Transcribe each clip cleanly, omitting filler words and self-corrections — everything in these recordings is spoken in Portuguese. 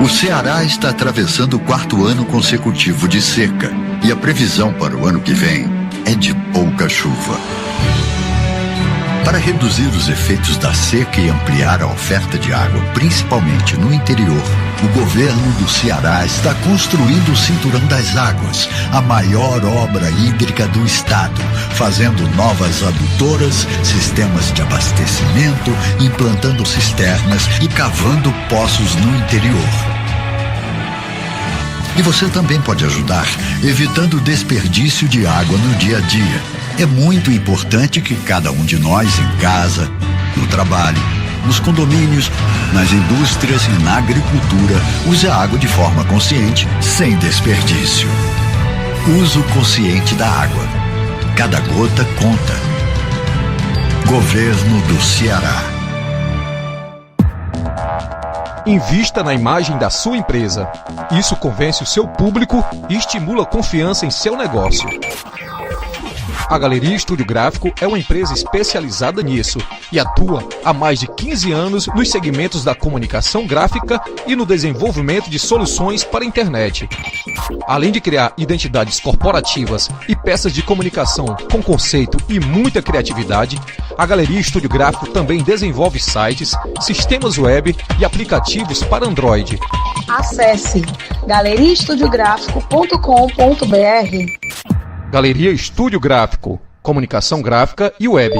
O Ceará está atravessando o 4º ano consecutivo de seca e a previsão para o ano que vem é de pouca chuva. Para reduzir os efeitos da seca e ampliar a oferta de água, principalmente no interior, o governo do Ceará está construindo o Cinturão das Águas, a maior obra hídrica do estado, fazendo novas adutoras, sistemas de abastecimento, implantando cisternas e cavando poços no interior. E você também pode ajudar, evitando o desperdício de água no dia a dia. É muito importante que cada um de nós, em casa, no trabalho, nos condomínios, nas indústrias e na agricultura, use a água de forma consciente, sem desperdício. Uso consciente da água. Cada gota conta. Governo do Ceará. Invista na imagem da sua empresa. Isso convence o seu público e estimula a confiança em seu negócio. A Galeria Estúdio Gráfico é uma empresa especializada nisso e atua há mais de 15 anos nos segmentos da comunicação gráfica e no desenvolvimento de soluções para a internet. Além de criar identidades corporativas e peças de comunicação com conceito e muita criatividade, a Galeria Estúdio Gráfico também desenvolve sites, sistemas web e aplicativos para Android. Acesse galeriaestudiográfico.com.br. Galeria Estúdio Gráfico, comunicação gráfica e web.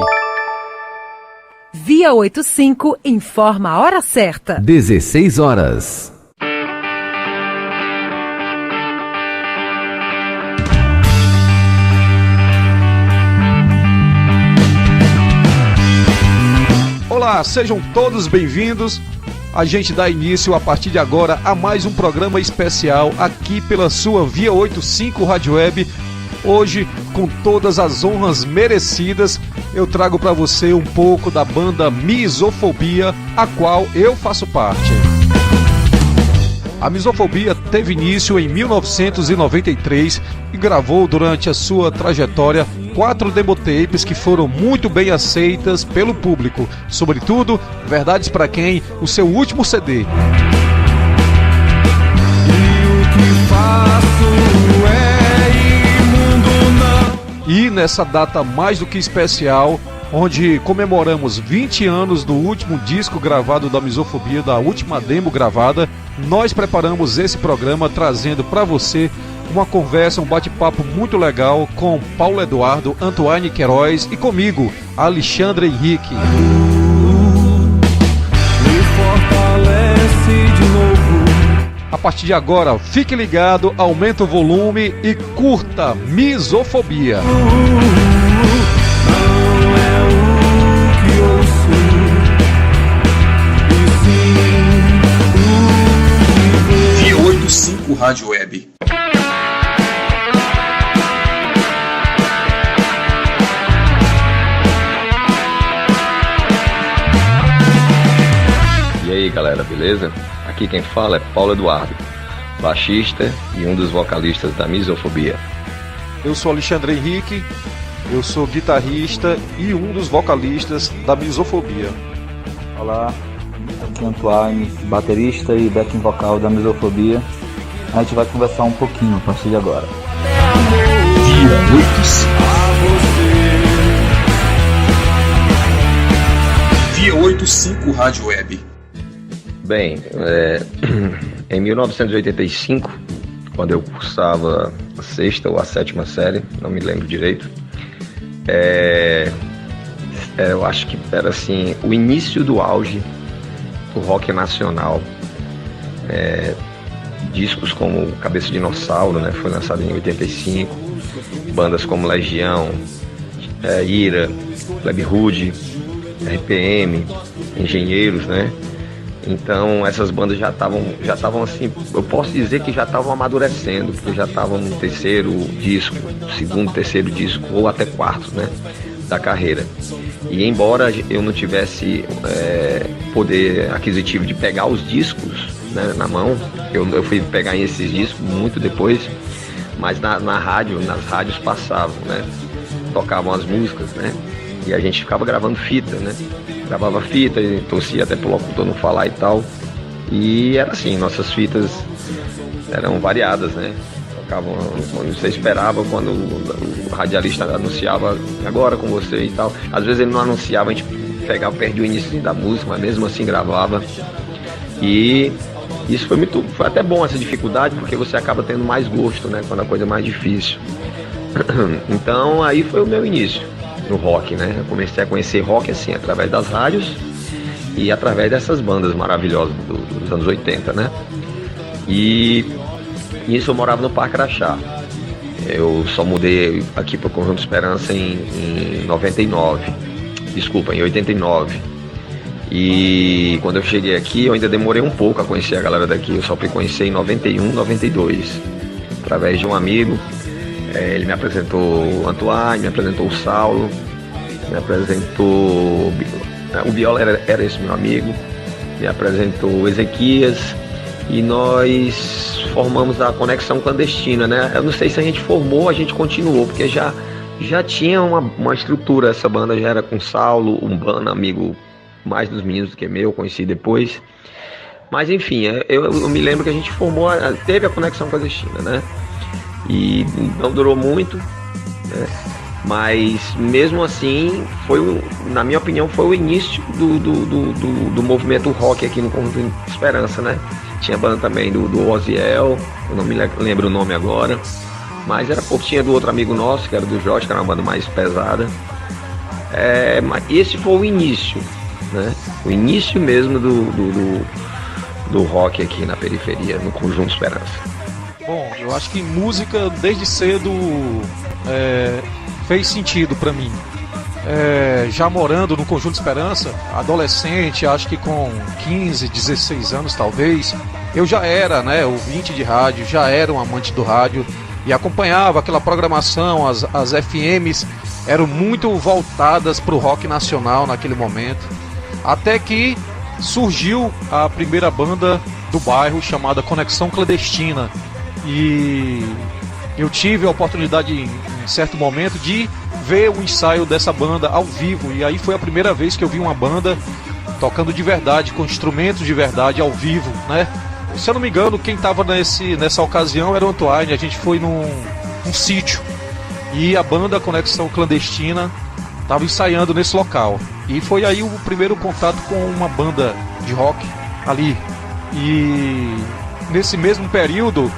Via 85 informa a hora certa. 16 horas. Olá, sejam todos bem-vindos. A gente dá início a partir de agora a mais um programa especial aqui pela sua Via 85 Rádio Web. Hoje, com todas as honras merecidas, eu trago para você um pouco da banda Misofobia, a qual eu faço parte. A Misofobia teve início em 1993 e gravou durante a sua trajetória 4 demotapes que foram muito bem aceitas pelo público, sobretudo Verdades Pra Quem, o seu último CD. E o que faço E nessa data mais do que especial, onde comemoramos 20 anos do último disco gravado da Misofobia, da última demo gravada, nós preparamos esse programa trazendo para você uma conversa, um bate-papo muito legal com Paulo Eduardo, Antoine Queiroz e comigo, Alexandre Henrique. Me fortalece de novo. A partir de agora, fique ligado, aumenta o volume e curta Misofobia. Não é o que ouço, e sim Via 85 Rádio Web. E aí galera, beleza? Aqui quem fala é Paulo Eduardo, baixista e um dos vocalistas da Misofobia. Eu sou Alexandre Henrique, eu sou guitarrista e um dos vocalistas da Misofobia. Olá, aqui é Antoine, baterista e backing vocal da Misofobia. A gente vai conversar um pouquinho a partir de agora. Via 85. Via 85 Rádio Web. Bem, em 1985, quando eu cursava a 6ª ou a 7ª série, não me lembro direito, eu acho que era assim, o início do auge do rock nacional. Discos como Cabeça de Dinossauro, né, foi lançado em 85, bandas como Legião, Ira, Plebe Rude, RPM, Engenheiros, né? Então essas bandas já estavam assim, eu posso dizer que já estavam amadurecendo, porque já estavam no 2º disco, 2º, 3º disco, ou até 4º, né, da carreira. E embora eu não tivesse poder aquisitivo de pegar os discos, né, na mão, eu fui pegar esses discos muito depois, mas na rádio, nas rádios passavam, né, tocavam as músicas, né, e a gente ficava gravando fita, né, gravava fita e torcia até pro locutor não falar e tal. E era assim, nossas fitas eram variadas, né? Tocavam quando você esperava, quando o radialista anunciava agora com você e tal. Às vezes ele não anunciava, a gente pegava, perdia o início da música, mas mesmo assim gravava. E isso foi até bom, essa dificuldade, porque você acaba tendo mais gosto, né? Quando a coisa é mais difícil. Então aí foi o meu início no rock, né? Eu comecei a conhecer rock assim, através das rádios e através dessas bandas maravilhosas dos anos 80, né? E nisso eu morava no Parque Araxá. Eu só mudei aqui para o Conjunto Esperança em 99. Desculpa, em 89. E quando eu cheguei aqui, eu ainda demorei um pouco a conhecer a galera daqui. Eu só fui conhecer em 91, 92, através de um amigo. Ele me apresentou o Antoine, me apresentou o Saulo, me apresentou... O Biola era esse meu amigo, me apresentou o Ezequias, e nós formamos a Conexão Clandestina, né? Eu não sei se a gente formou ou a gente continuou, porque já tinha uma estrutura. Essa banda já era com o Saulo, um banda amigo mais dos meninos do que meu, conheci depois. Mas enfim, eu me lembro que a gente formou, teve a Conexão Clandestina, né? E não durou muito, né? Mas mesmo assim, na minha opinião, foi o início do movimento rock aqui no Conjunto Esperança, né? Tinha banda também do Oziel, eu não me lembro o nome agora, mas tinha do outro amigo nosso, que era do Jorge, que era uma banda mais pesada. Mas esse foi o início, né? O início mesmo do rock aqui na periferia, no Conjunto Esperança. Bom, eu acho que música desde cedo fez sentido pra mim. Já morando no Conjunto Esperança, adolescente, acho que com 15, 16 anos talvez, eu já era, né, ouvinte de rádio, já era um amante do rádio e acompanhava aquela programação. As FMs eram muito voltadas pro rock nacional naquele momento, até que surgiu a primeira banda do bairro chamada Conexão Clandestina. E eu tive a oportunidade em certo momento de ver o ensaio dessa banda ao vivo, e aí foi a primeira vez que eu vi uma banda tocando de verdade, com instrumentos de verdade ao vivo, né? Se eu não me engano, quem estava nessa ocasião era o Antoine. A gente foi num sítio e a banda Conexão Clandestina estava ensaiando nesse local, e foi aí o primeiro contato com uma banda de rock ali. E nesse mesmo período,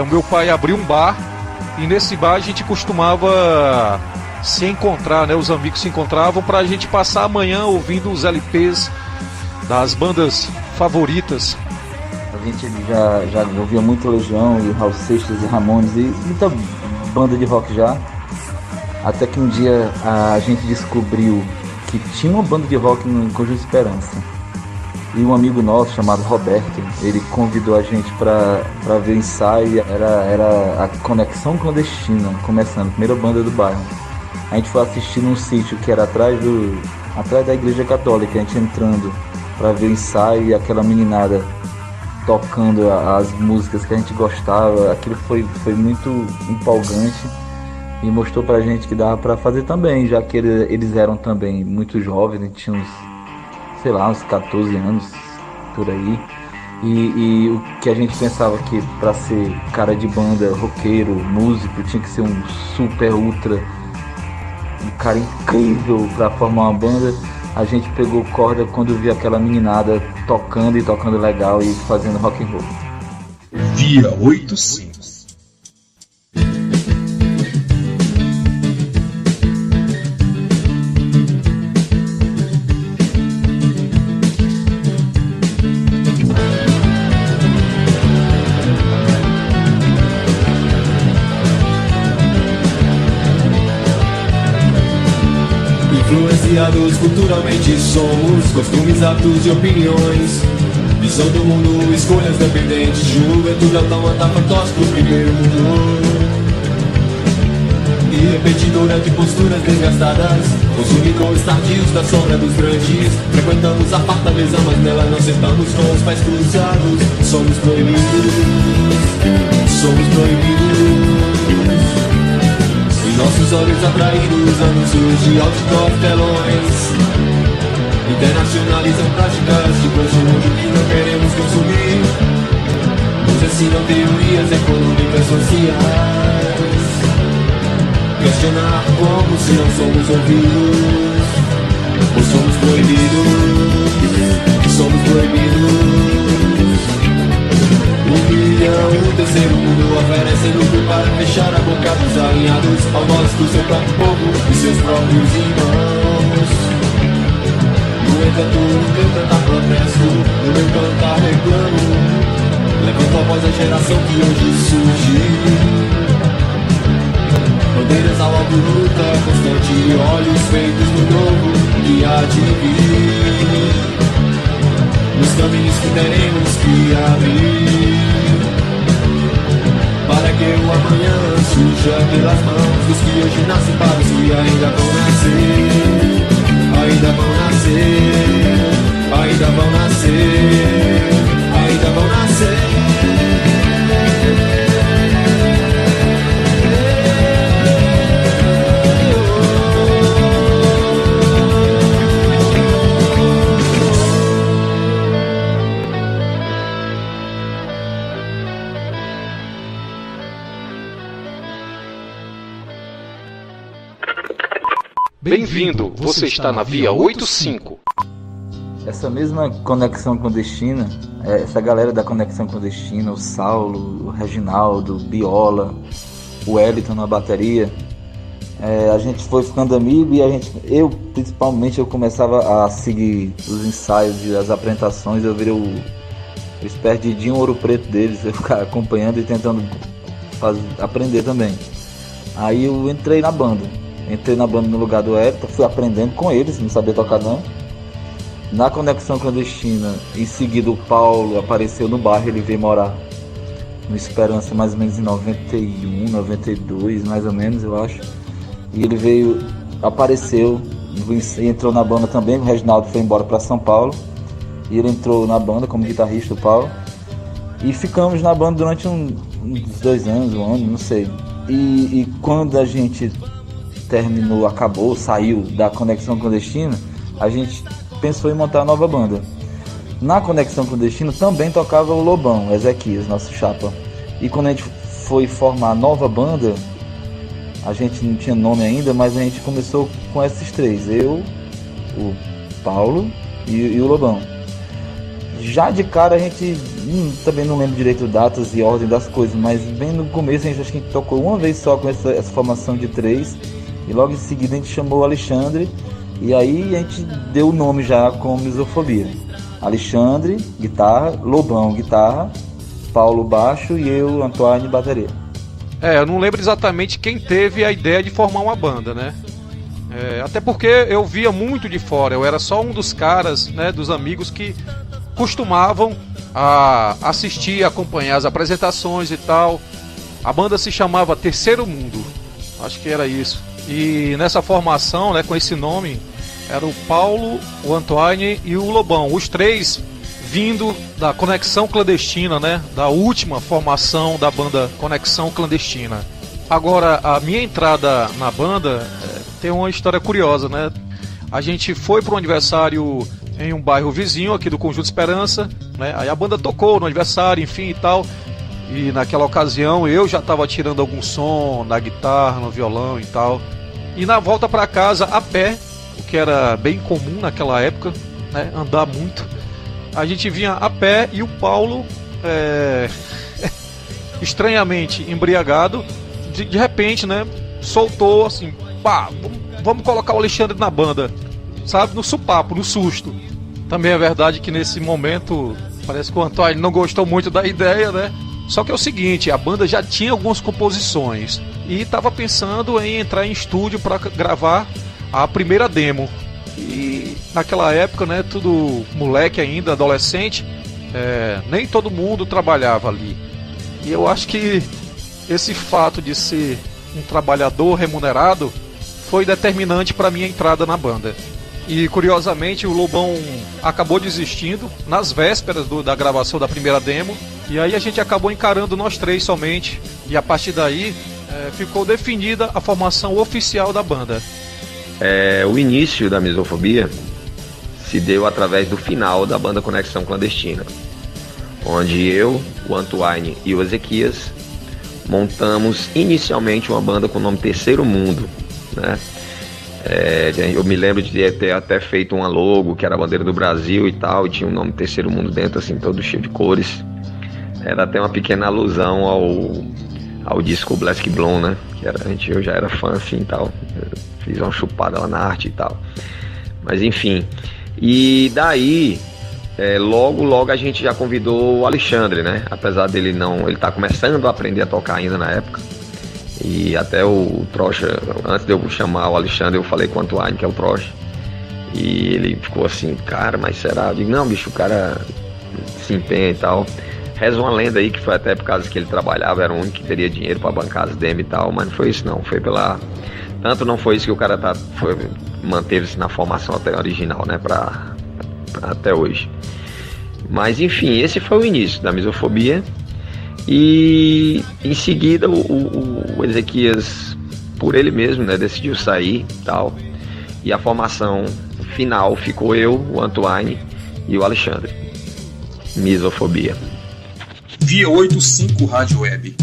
o meu pai abriu um bar, e nesse bar a gente costumava se encontrar, né? Os amigos se encontravam pra gente passar a manhã ouvindo os LPs das bandas favoritas. A gente já ouvia muito Legião e Raul Seixas e Ramones e muita banda de rock já, até que um dia a gente descobriu que tinha uma banda de rock no Conjunto Esperança. E um amigo nosso chamado Roberto, ele convidou a gente para ver o ensaio. Era a Conexão Clandestina, começando, a primeira banda do bairro. A gente foi assistir num sítio que era atrás da igreja católica. A gente entrando para ver o ensaio e aquela meninada tocando as músicas que a gente gostava. Aquilo foi muito empolgante e mostrou pra gente que dava para fazer também, já que eles eram também muito jovens. A gente tinha uns 14 anos, por aí. E o que a gente pensava que para ser cara de banda, roqueiro, músico, tinha que ser um super ultra, um cara incrível para formar uma banda, a gente pegou corda quando via aquela meninada tocando legal e fazendo rock and roll. Via 85. Influenciados culturalmente somos, costumes, hábitos e opiniões, visão do mundo, escolhas dependentes, juventude automata fantoche pro primeiro mundo. E repetidora de posturas desgastadas, consumidores tardios da sombra dos grandes. Frequentamos a farta mesa, mas nela não sentamos com os pés cruzados. Somos proibidos, somos proibidos. Nossos olhos atraídos, anúncios de outdoor, telões internacionalizam práticas de consumo que não queremos ensinam teorias econômicas sociais. Questionar como se não somos ouvidos, ou somos proibidos, somos proibidos. O terceiro mundo oferece lucro para fechar a boca dos alinhados ao nosso do seu próprio povo e seus próprios irmãos. No entanto, no meu cantar protesto, no meu cantar reclamo, levanto a voz da geração que hoje surge. Bandeiras ao alto, luta constante, olhos feitos no novo que há de vir, nos caminhos que teremos que abrir, para que o amanhã surja pelas mãos dos que hoje nascem para os que ainda vão nascer, ainda vão nascer, ainda vão nascer, ainda vão nascer. Bem-vindo, você está na Via 85. Essa mesma conexão clandestina, essa galera da conexão clandestina, o Saulo, o Reginaldo, o Biola, o Wellington na bateria, a gente foi ficando amigo e eu principalmente, eu começava a seguir os ensaios e as apresentações, eu virei o esperdidinho Ouro Preto deles, eu ficava acompanhando e tentando aprender também. Aí eu entrei na banda no lugar do Wellington, fui aprendendo com eles, não sabia tocar não. Na conexão clandestina, em seguida o Paulo apareceu no bairro, ele veio morar no Esperança mais ou menos em 91, 92, mais ou menos eu acho. E ele apareceu, entrou na banda também, o Reginaldo foi embora para São Paulo. E ele entrou na banda como guitarrista, o Paulo. E ficamos na banda durante uns 2 anos, 1 ano, não sei. E quando a gente saiu da conexão clandestina, a gente pensou em montar a nova banda. Na conexão clandestina também tocava o Lobão, Ezequias, nosso chapa. E quando a gente foi formar a nova banda, a gente não tinha nome ainda, mas a gente começou com esses 3, eu, o Paulo e o Lobão. Já de cara a gente também não lembro direito datas e ordem das coisas, mas bem no começo acho que a gente tocou uma vez só com essa formação de 3. E logo em seguida a gente chamou o Alexandre, e aí a gente deu o nome já com Misofobia. Alexandre, guitarra, Lobão, guitarra, Paulo, baixo e eu, Antoine, bateria. Eu não lembro exatamente quem teve a ideia de formar uma banda, né? Até porque eu via muito de fora, eu era só um dos caras, né, dos amigos que costumavam a assistir, acompanhar as apresentações e tal. A banda se chamava Terceiro Mundo, acho que era isso. E nessa formação, né, com esse nome, era o Paulo, o Antoine e o Lobão, os 3 vindo da Conexão Clandestina, né, da última formação da banda Conexão Clandestina. Agora, a minha entrada na banda tem uma história curiosa, né? A gente foi para um aniversário em um bairro vizinho aqui do Conjunto Esperança, né? Aí a banda tocou no aniversário, enfim e tal. E naquela ocasião eu já estava tirando algum som na guitarra, no violão e tal. E na volta para casa a pé, o que era bem comum naquela época, né, andar muito, a gente vinha a pé e o Paulo, estranhamente embriagado, de repente, né, soltou assim, pá, vamos colocar o Alexandre na banda, sabe, no supapo, no susto. Também é verdade que nesse momento parece que o Antônio não gostou muito da ideia, né? Só que é o seguinte, a banda já tinha algumas composições e estava pensando em entrar em estúdio para gravar a primeira demo. E naquela época, né, tudo moleque ainda, adolescente, nem todo mundo trabalhava ali. E eu acho que esse fato de ser um trabalhador remunerado foi determinante para minha entrada na banda. E curiosamente o Lobão acabou desistindo nas vésperas da gravação da primeira demo. E aí a gente acabou encarando nós 3 somente. E a partir daí ficou definida a formação oficial da banda. O início da Misofobia se deu através do final da banda Conexão Clandestina, onde eu, o Antoine e o Ezequias montamos inicialmente uma banda com o nome Terceiro Mundo, né? Eu me lembro de ter até feito uma logo que era a bandeira do Brasil e tal, e tinha o nome Terceiro Mundo dentro, assim, todo cheio de cores. Era até uma pequena alusão ao disco Black Bloom, né? Que eu já era fã, assim, e tal. Eu fiz uma chupada lá na arte e tal. Mas enfim, e daí logo a gente já convidou o Alexandre, né? Apesar dele ele tá começando a aprender a tocar ainda na época. E até o Trocha, antes de eu chamar o Alexandre, eu falei com o Antoine, que é o Trocha. E ele ficou assim, cara, mas será? Eu digo, não, bicho, o cara se empenha e tal. Reza uma lenda aí que foi até por causa que ele trabalhava, era o único que teria dinheiro para bancar as demos e tal, mas não foi isso não, foi tanto não foi isso que o cara manteve-se na formação até original, né, até hoje. Mas enfim, esse foi o início da Misofobia. E em seguida o Ezequias, por ele mesmo, né, decidiu sair e tal. E a formação final ficou eu, o Antoine e o Alexandre. Misofobia. Via 85 Rádio Web.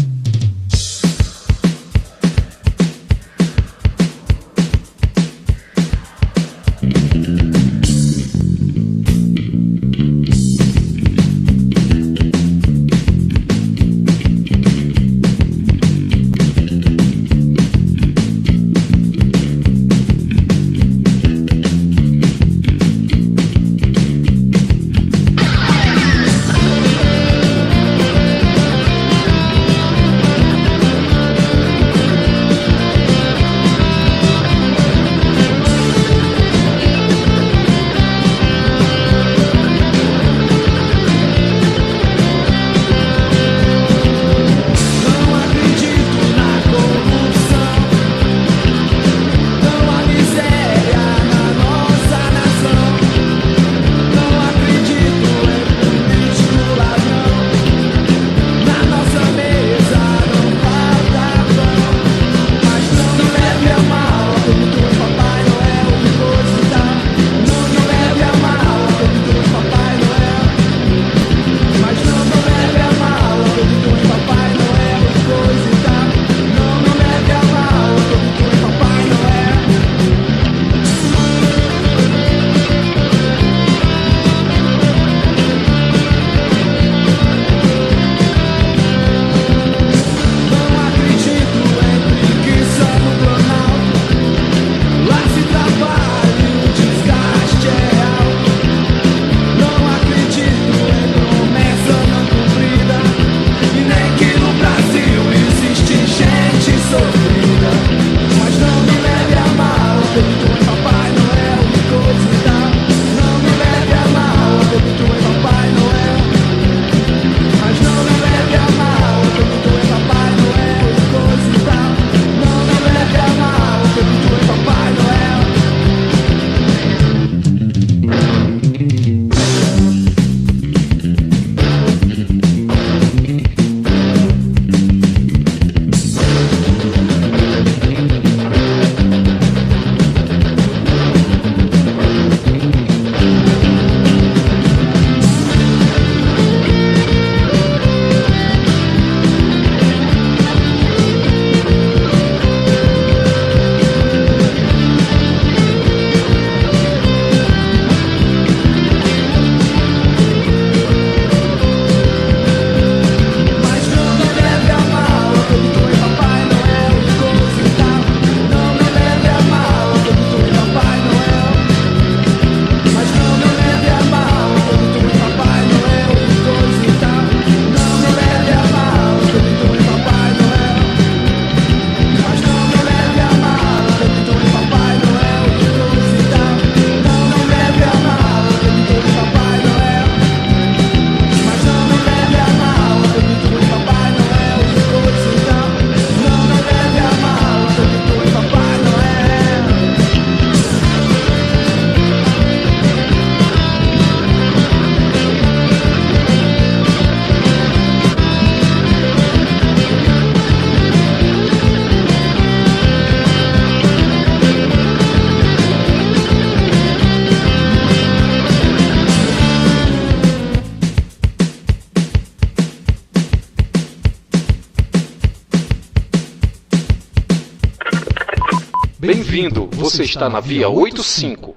Bem-vindo, você está na Via 85.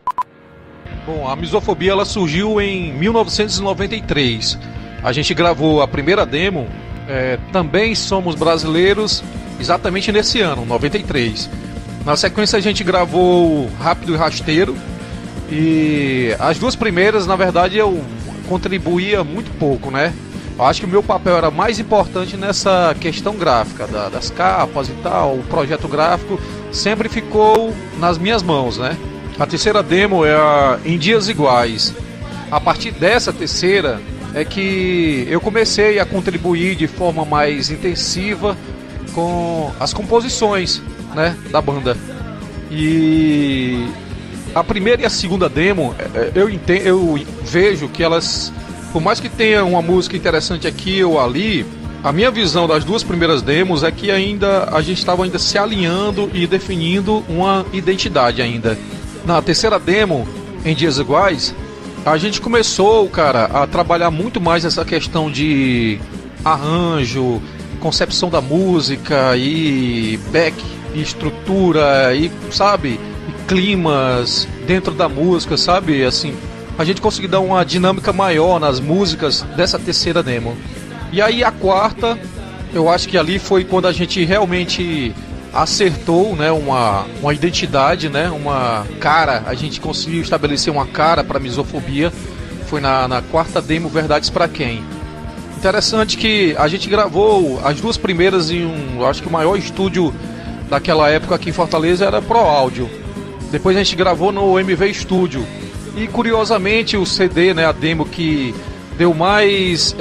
Bom, a Misofobia ela surgiu em 1993. A gente gravou a primeira demo, Também Somos Brasileiros, exatamente nesse ano, 93. Na sequência a gente gravou Rápido e Rasteiro. E as duas primeiras, na verdade, eu contribuía muito pouco, né? Eu acho que o meu papel era mais importante nessa questão gráfica, das capas e tal. O projeto gráfico sempre ficou nas minhas mãos, né? A terceira demo é a Em Dias Iguais. A partir dessa terceira é que eu comecei a contribuir de forma mais intensiva com as composições, né, da banda. E a primeira e a segunda demo, eu vejo que elas, por mais que tenha uma música interessante aqui ou ali, a minha visão das duas primeiras demos é que a gente estava ainda se alinhando e definindo uma identidade ainda. Na terceira demo, Em Dias Iguais, a gente começou, cara, a trabalhar muito mais essa questão de arranjo, concepção da música e back, e estrutura e, sabe, e climas dentro da música, sabe, assim. A gente conseguiu dar uma dinâmica maior nas músicas dessa terceira demo. E aí a quarta, eu acho que ali foi quando a gente realmente acertou, né, uma identidade, né, uma cara. A gente conseguiu estabelecer uma cara para Misofobia. Foi na quarta demo, Verdades Pra Quem. Interessante que a gente gravou as duas primeiras em eu acho que o maior estúdio daquela época aqui em Fortaleza era Pro Áudio. Depois a gente gravou no MV Studio. E curiosamente o CD, né, a demo que deu mais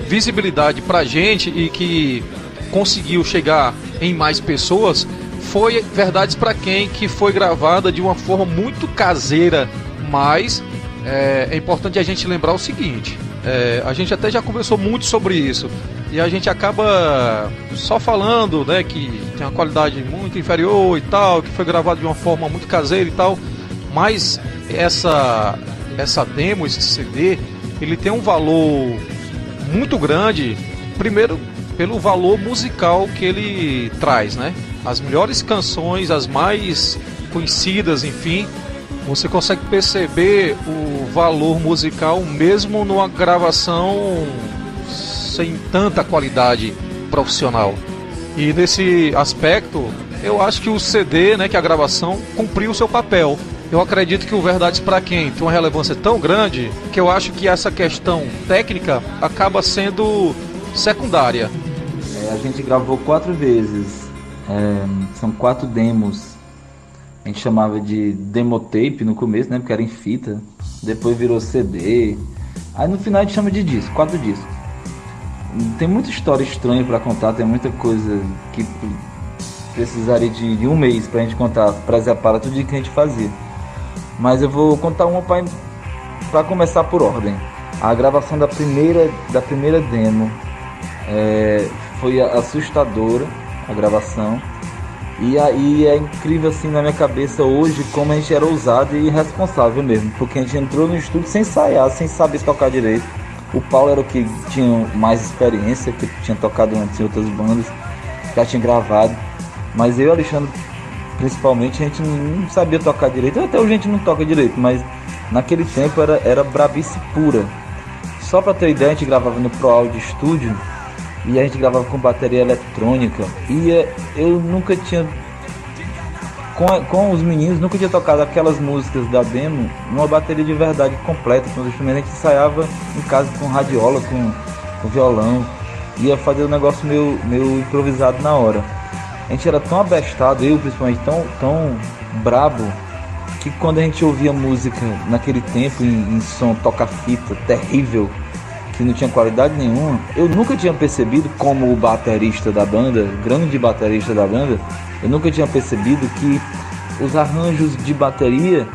visibilidade pra gente e que conseguiu chegar em mais pessoas foi Verdades Pra Quem, que foi gravada de uma forma muito caseira, mas é importante a gente lembrar o seguinte, a gente até já conversou muito sobre isso e a gente acaba só falando, né, que tem uma qualidade muito inferior e tal, que foi gravado de uma forma muito caseira e tal, mas essa demo, esse CD, ele tem um valor muito grande, primeiro pelo valor musical que ele traz, né? As melhores canções, as mais conhecidas, enfim, você consegue perceber o valor musical mesmo numa gravação sem tanta qualidade profissional. E nesse aspecto, eu acho que o CD, né, que a gravação cumpriu o seu papel. Eu acredito que o Verdades Pra Quem tem uma relevância tão grande que eu acho que essa questão técnica acaba sendo secundária. A gente gravou 4 vezes, são 4 demos. A gente chamava de demotape no começo, né, porque era em fita. Depois virou CD. Aí no final a gente chama de disco, 4 discos. Tem muita história estranha pra contar, tem muita coisa que precisaria de um mês pra gente contar, pra exemplar tudo que a gente fazia. Mas eu vou contar uma pra começar por ordem. A gravação da primeira demo foi assustadora, a gravação. E aí é incrível assim na minha cabeça hoje como a gente era ousado e irresponsável mesmo. Porque a gente entrou no estúdio sem ensaiar, sem saber tocar direito. O Paulo era o que tinha mais experiência, que tinha tocado antes em outras bandas, já tinha gravado. Mas eu e o Alexandre, principalmente, a gente não sabia tocar direito. Até hoje a gente não toca direito, mas naquele tempo era brabice pura. Só pra ter ideia, a gente gravava no Pro Audio Studio e a gente gravava com bateria eletrônica. E eu nunca tinha, com os meninos, nunca tinha tocado aquelas músicas da demo numa bateria de verdade completa, com os instrumentos. A gente ensaiava em casa com radiola, com violão, ia fazer um negócio meio improvisado na hora. A gente era tão abestado, eu principalmente, tão brabo, que quando a gente ouvia música naquele tempo em som toca-fita terrível, que não tinha qualidade nenhuma, eu nunca tinha percebido, como o baterista da banda, grande baterista da banda, eu nunca tinha percebido que os arranjos de bateria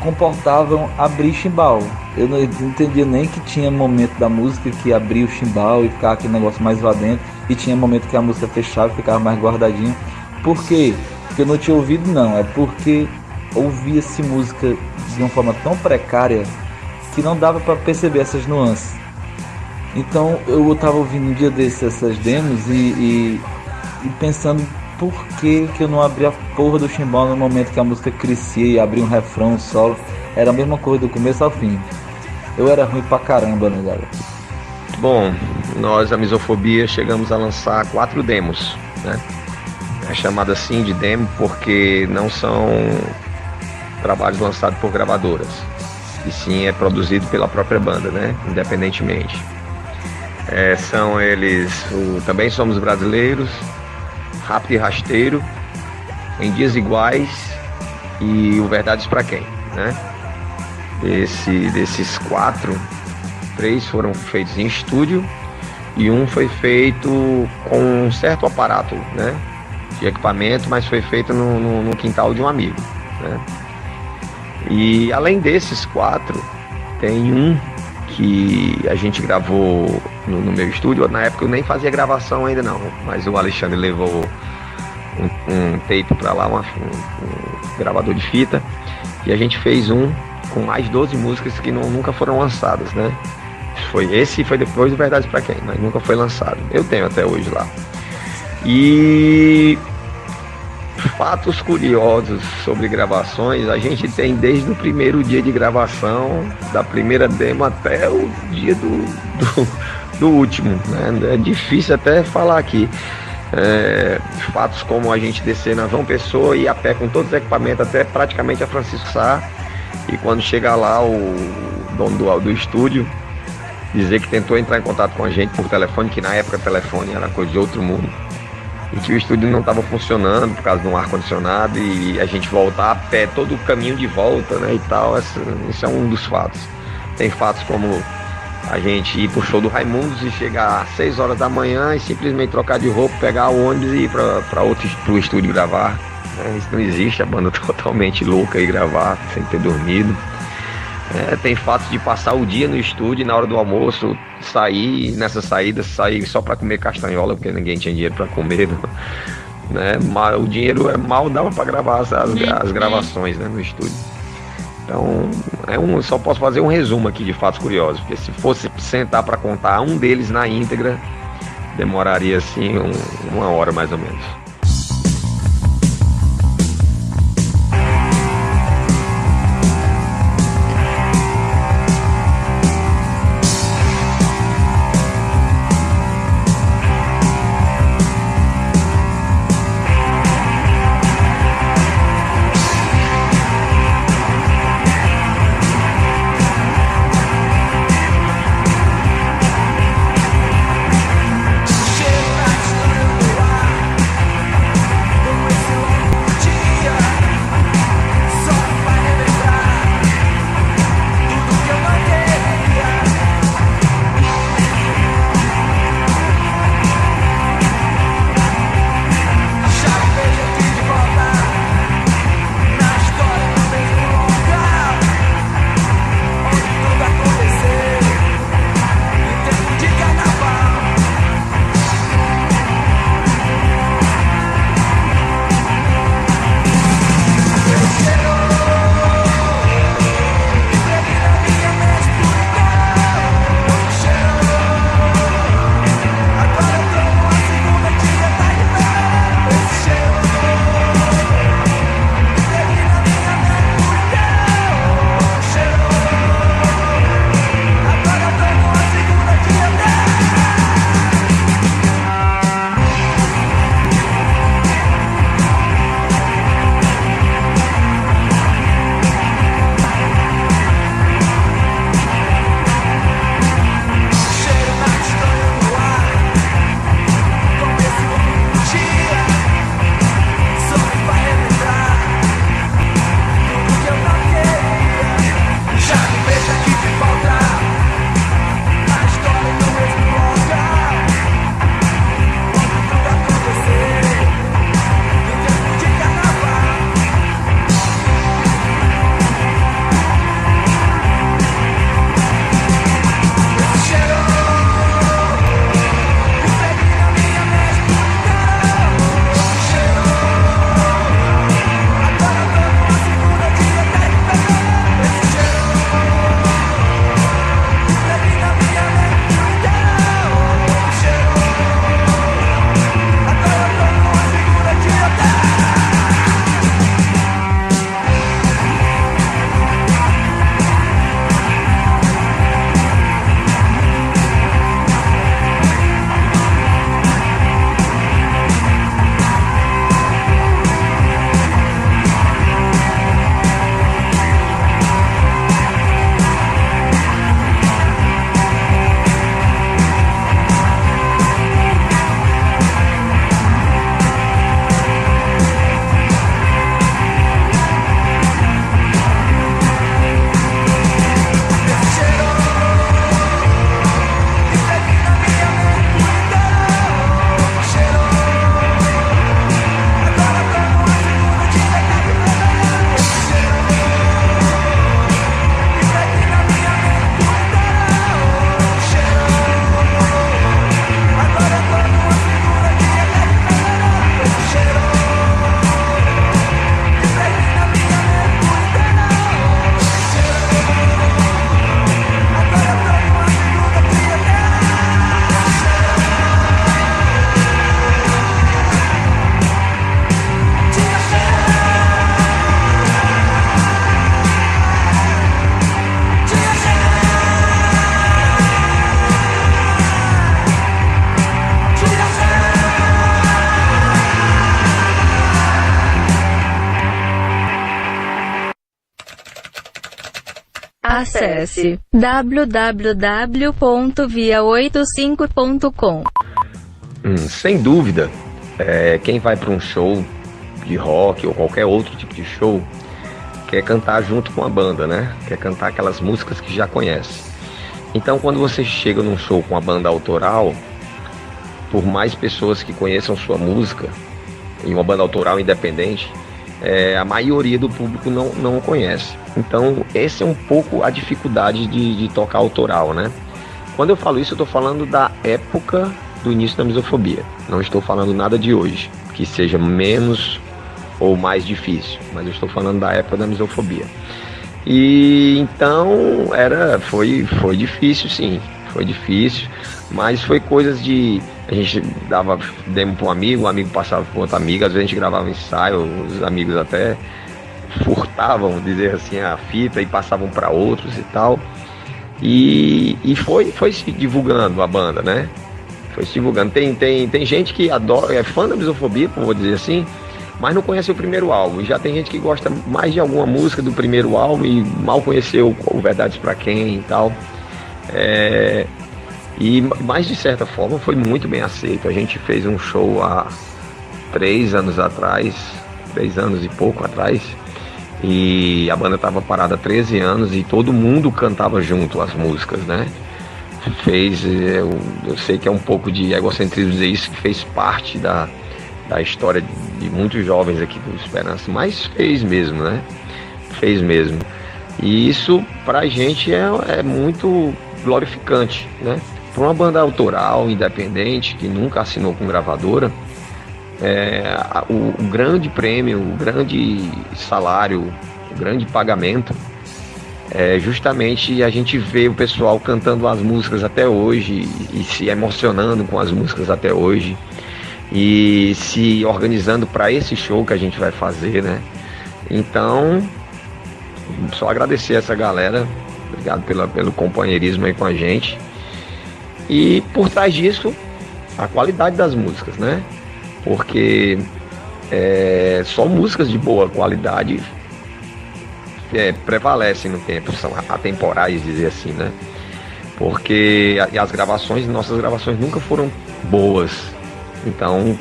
comportavam abrir chimbal. Eu não entendia nem que tinha momento da música que abria o chimbal e ficava aquele negócio mais lá dentro, e tinha momento que a música fechava e ficava mais guardadinha. Por quê? Porque eu não tinha ouvido, não. É porque ouvia-se música de uma forma tão precária que não dava para perceber essas nuances. Então eu estava ouvindo um dia desses essas demos e pensando por que eu não abri a porra do chimbal no momento que a música crescia e abria um refrão, um solo. Era a mesma coisa do começo ao fim. Eu era ruim pra caramba, né, galera? Bom, nós, a Misofobia, chegamos a lançar 4 demos, né? É chamado assim de demo porque não são trabalhos lançados por gravadoras, e sim é produzido pela própria banda, né? Independentemente. São eles Também Somos Brasileiros, Rápido e Rasteiro, Em Dias Iguais e o Verdades Pra Quem, né? Desses 4, 3 foram feitos em estúdio e um foi feito com um certo aparato, né, de equipamento, mas foi feito no quintal de um amigo, né? E além desses 4, tem um que a gente gravou no meu estúdio. Na época eu nem fazia gravação ainda não, mas o Alexandre levou um tape para lá, um gravador de fita, e a gente fez um com mais 12 músicas que nunca foram lançadas, né? Esse foi depois do Verdades Pra Quem, mas nunca foi lançado. Eu tenho até hoje lá. E fatos curiosos sobre gravações a gente tem desde o primeiro dia de gravação, da primeira demo até o dia do último, né? É difícil até falar aqui. Fatos como a gente descer na João Pessoa e ir a pé com todos os equipamentos até praticamente a Francisco Sá, e quando chegar lá o dono do estúdio dizer que tentou entrar em contato com a gente por telefone, que na época telefone era coisa de outro mundo, e que o estúdio não estava funcionando por causa de um ar-condicionado, e a gente voltar a pé todo o caminho de volta, né, e tal. Isso é um dos fatos. Tem fatos como a gente ir pro show do Raimundos e chegar às 6 horas da manhã e simplesmente trocar de roupa, pegar o ônibus e ir pro estúdio gravar. Isso não existe, a banda totalmente louca e gravar sem ter dormido. Tem fatos de passar o dia no estúdio e na hora do almoço sair, nessa saída, sair só para comer castanhola, porque ninguém tinha dinheiro para comer, né? O dinheiro mal dava para gravar as gravações, né, no estúdio. Então, só posso fazer um resumo aqui de fatos curiosos, porque se fosse sentar para contar um deles na íntegra, demoraria assim 1 hora mais ou menos. Acesse www.via85.com. Sem dúvida, quem vai para um show de rock ou qualquer outro tipo de show quer cantar junto com a banda, né? Quer cantar aquelas músicas que já conhece. Então, quando você chega num show com a banda autoral, por mais pessoas que conheçam sua música, em uma banda autoral independente, a maioria do público não conhece. Então, essa é um pouco a dificuldade de tocar autoral, né? Quando eu falo isso, eu estou falando da época do início da Misofobia. Não estou falando nada de hoje, que seja menos ou mais difícil, mas eu estou falando da época da Misofobia. E então foi difícil, sim, foi difícil, mas foi coisas de... A gente dava demo para um amigo, o amigo passava para outro amigo, às vezes a gente gravava ensaio, os amigos até furtavam, dizer assim, a fita e passavam para outros e tal. E foi se divulgando a banda, né? Foi se divulgando. Tem gente que adora, é fã da Misofobia, vou dizer assim, mas não conhece o primeiro álbum. Já tem gente que gosta mais de alguma música do primeiro álbum e mal conheceu o Verdades Pra Quem e tal. Mas de certa forma foi muito bem aceito. A gente fez um show há 3 anos atrás, 3 anos e pouco atrás, e a banda estava parada há 13 anos e todo mundo cantava junto as músicas, né? Eu sei que é um pouco de egocentrismo dizer isso, que fez parte da história de muitos jovens aqui do Esperança, mas fez mesmo, né? Fez mesmo. E isso pra gente é muito glorificante, né? Para uma banda autoral, independente, que nunca assinou com gravadora, o grande prêmio, o grande salário, o grande pagamento é justamente a gente ver o pessoal cantando as músicas até hoje e se emocionando com as músicas até hoje e se organizando para esse show que a gente vai fazer, né? Então, só agradecer essa galera, obrigado pelo companheirismo aí com a gente. E por trás disso, a qualidade das músicas, né? Porque só músicas de boa qualidade prevalecem no tempo, são atemporais, dizer assim, né? Porque nossas gravações nunca foram boas. Então, o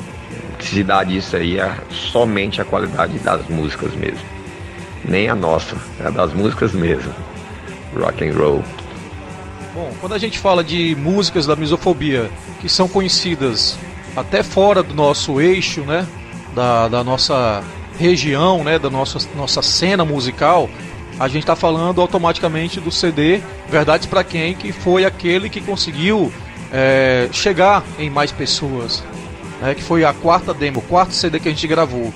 que se dá disso aí é somente a qualidade das músicas mesmo. Nem a nossa, é das músicas mesmo. Rock and roll. Bom, quando a gente fala de músicas da Misofobia que são conhecidas até fora do nosso eixo, né, da nossa região, né, da nossa cena musical, a gente está falando automaticamente do CD Verdades Pra Quem, que foi aquele que conseguiu chegar em mais pessoas, né, que foi a quarta demo, o quarto CD que a gente gravou.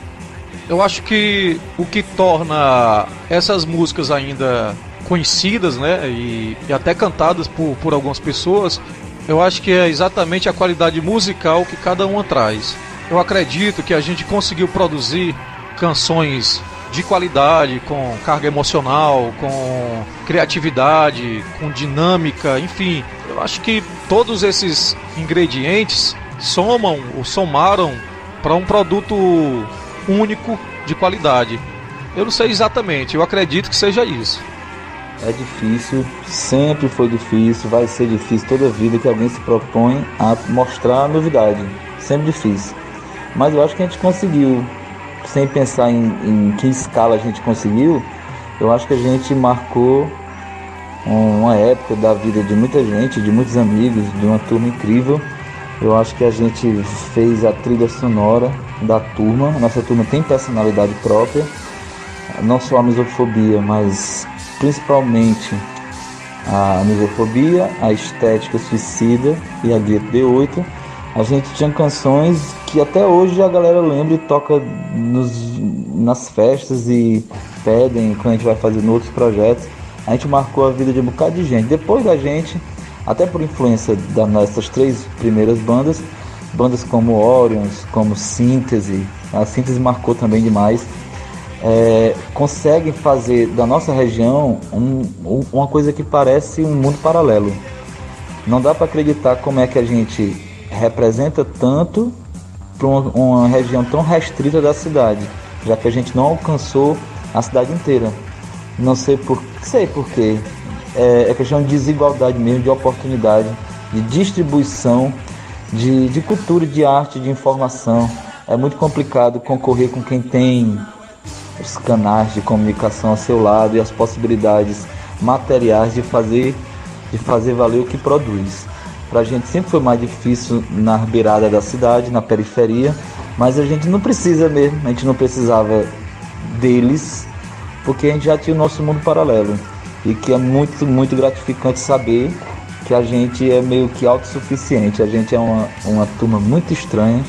Eu acho que o que torna essas músicas ainda conhecidas, né, e até cantadas por algumas pessoas, eu acho que é exatamente a qualidade musical que cada uma traz. Eu acredito que a gente conseguiu produzir canções de qualidade, com carga emocional, com criatividade, com dinâmica, enfim. Eu acho que todos esses ingredientes somaram para um produto único de qualidade. Eu não sei exatamente, eu acredito que seja isso. É difícil, sempre foi difícil, vai ser difícil toda a vida que alguém se propõe a mostrar a novidade. Sempre difícil. Mas eu acho que a gente conseguiu, sem pensar em que escala a gente conseguiu, eu acho que a gente marcou uma época da vida de muita gente, de muitos amigos, de uma turma incrível. Eu acho que a gente fez a trilha sonora da turma. A nossa turma tem personalidade própria, não só a Misofobia, mas principalmente a Misofobia, a Estética Suicida e a Gueto D8. A gente tinha canções que até hoje a galera lembra e toca nas festas e pedem quando a gente vai fazendo outros projetos. A gente marcou a vida de um bocado de gente. Depois da gente, até por influência dessas 3 primeiras bandas como Orions, como Síntese, a Síntese marcou também demais, conseguem fazer da nossa região uma coisa que parece um mundo paralelo. Não dá para acreditar como é que a gente representa tanto para uma região tão restrita da cidade, já que a gente não alcançou a cidade inteira. Não sei por quê. é questão de desigualdade mesmo, de oportunidade, de distribuição, de cultura, de arte, de informação. É muito complicado concorrer com quem tem os canais de comunicação ao seu lado e as possibilidades materiais de fazer valer o que produz. Pra gente sempre foi mais difícil na beirada da cidade, na periferia, mas a gente não precisa mesmo, a gente não precisava deles, porque a gente já tinha o nosso mundo paralelo. E que é muito, muito gratificante saber que a gente é meio que autossuficiente. A gente é uma turma muito estranha,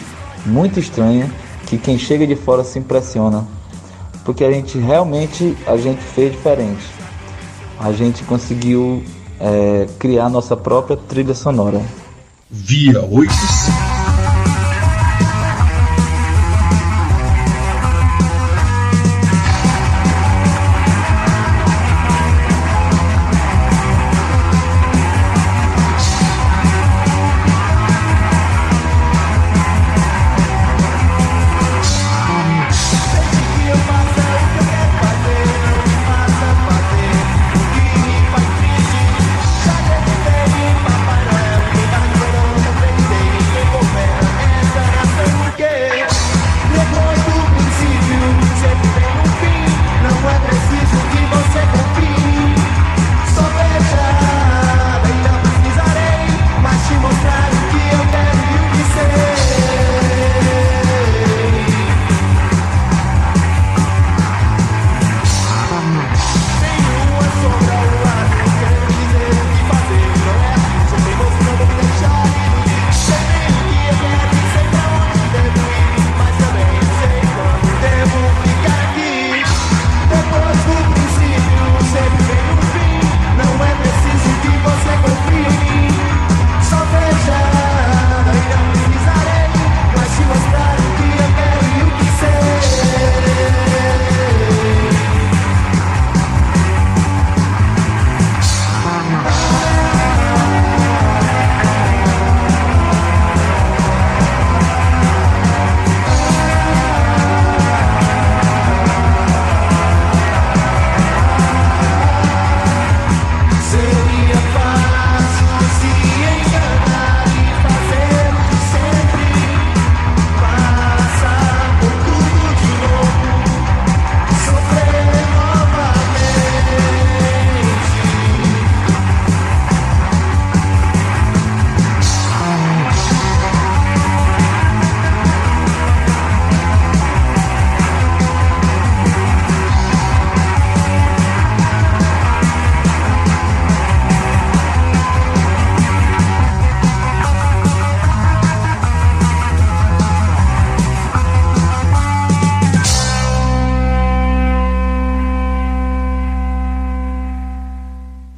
que quem chega de fora se impressiona. Porque a gente fez diferente. A gente conseguiu criar nossa própria trilha sonora. Via 85.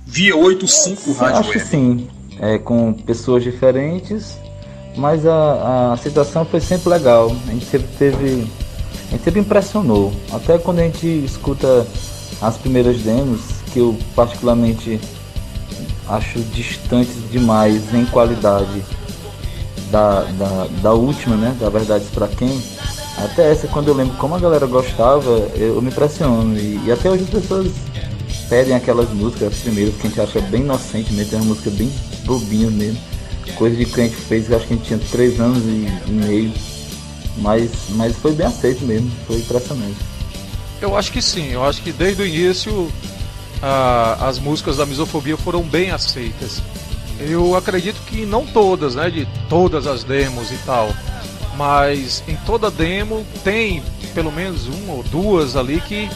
Via 85 Rádio Acho Web. que sim, com pessoas diferentes, mas a situação foi sempre legal. A gente sempre impressionou. Até quando a gente escuta as primeiras demos, que eu particularmente acho distantes demais em qualidade da última, né? Da Verdades Pra Quem. Até essa, quando eu lembro como a galera gostava, eu me impressiono. E até hoje as pessoas pedem aquelas músicas, as primeiras, que a gente acha bem inocente mesmo, tem uma música bem bobinha mesmo. Coisa de que a gente fez, acho que a gente tinha 3 anos e meio. Mas foi bem aceito mesmo, foi impressionante. Eu acho que sim, eu acho que desde o início as músicas da Misofobia foram bem aceitas. Eu acredito que não todas, né, de todas as demos e tal, mas em toda demo tem pelo menos uma ou duas ali que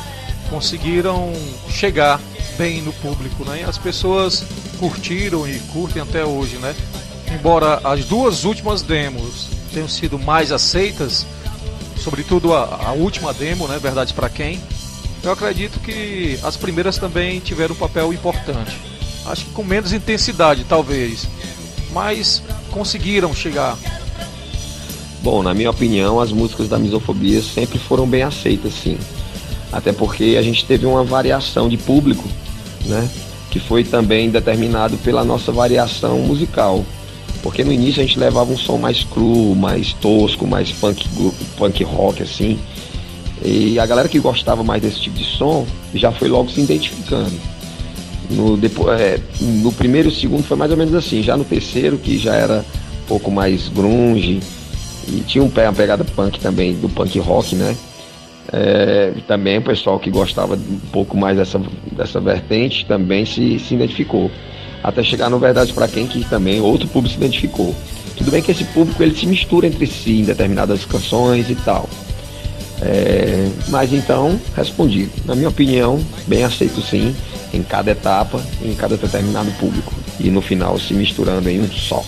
conseguiram chegar bem no público, né? E as pessoas curtiram e curtem até hoje, né? Embora as 2 últimas demos tenham sido mais aceitas, sobretudo a última demo, né, Verdades Pra Quem, eu acredito que as primeiras também tiveram um papel importante. Acho que com menos intensidade, talvez, mas conseguiram chegar. Bom, na minha opinião, as músicas da Misofobia sempre foram bem aceitas, sim. Até porque a gente teve uma variação de público, né, que foi também determinado pela nossa variação musical. Porque no início a gente levava um som mais cru, mais tosco, mais punk rock, assim. E a galera que gostava mais desse tipo de som já foi logo se identificando. No primeiro e segundo foi mais ou menos assim. Já no terceiro, que já era um pouco mais grunge, e tinha uma pegada punk também, do punk rock, né? Também o pessoal que gostava um pouco mais dessa vertente também se identificou. Até chegar no Verdade Pra Quem, que também outro público se identificou. Tudo bem que esse público ele se mistura entre si em determinadas canções e tal. Mas então, respondi. Na minha opinião, bem aceito sim, em cada etapa, em cada determinado público. E no final se misturando em um só.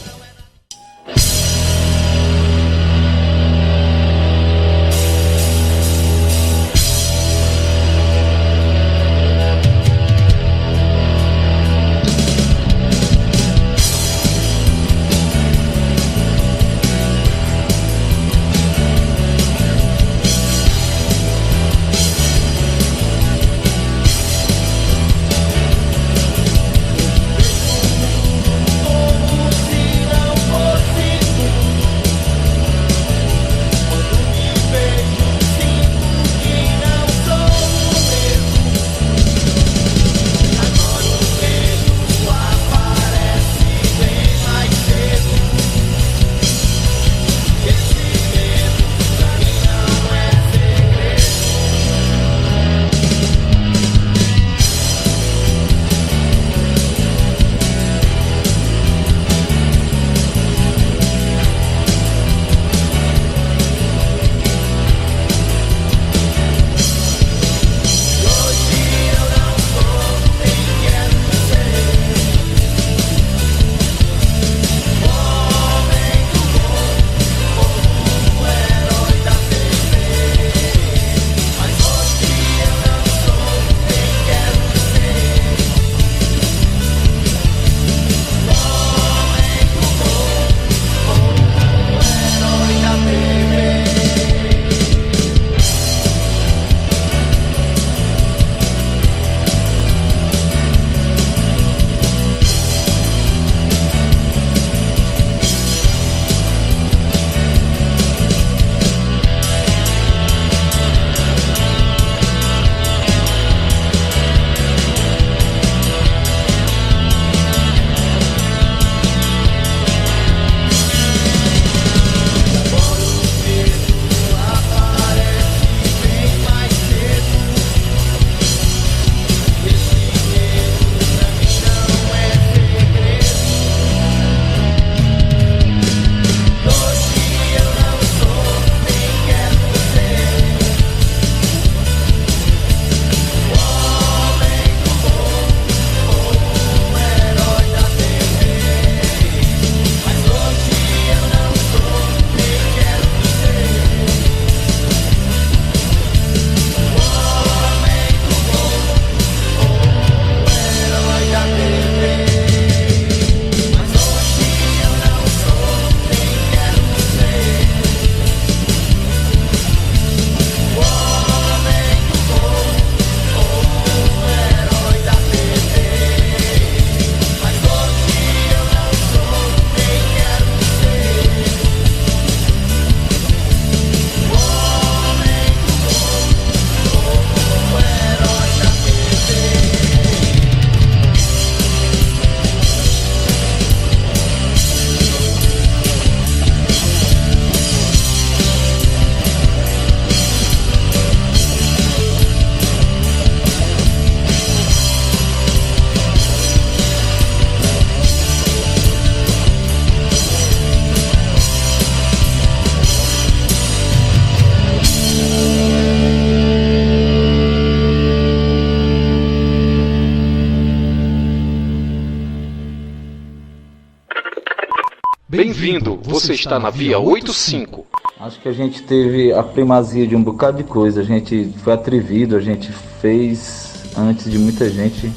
Bem-vindo, você está na Via 85. Acho que a gente teve a primazia de um bocado de coisa, a gente foi atrevido, a gente fez antes de muita gente,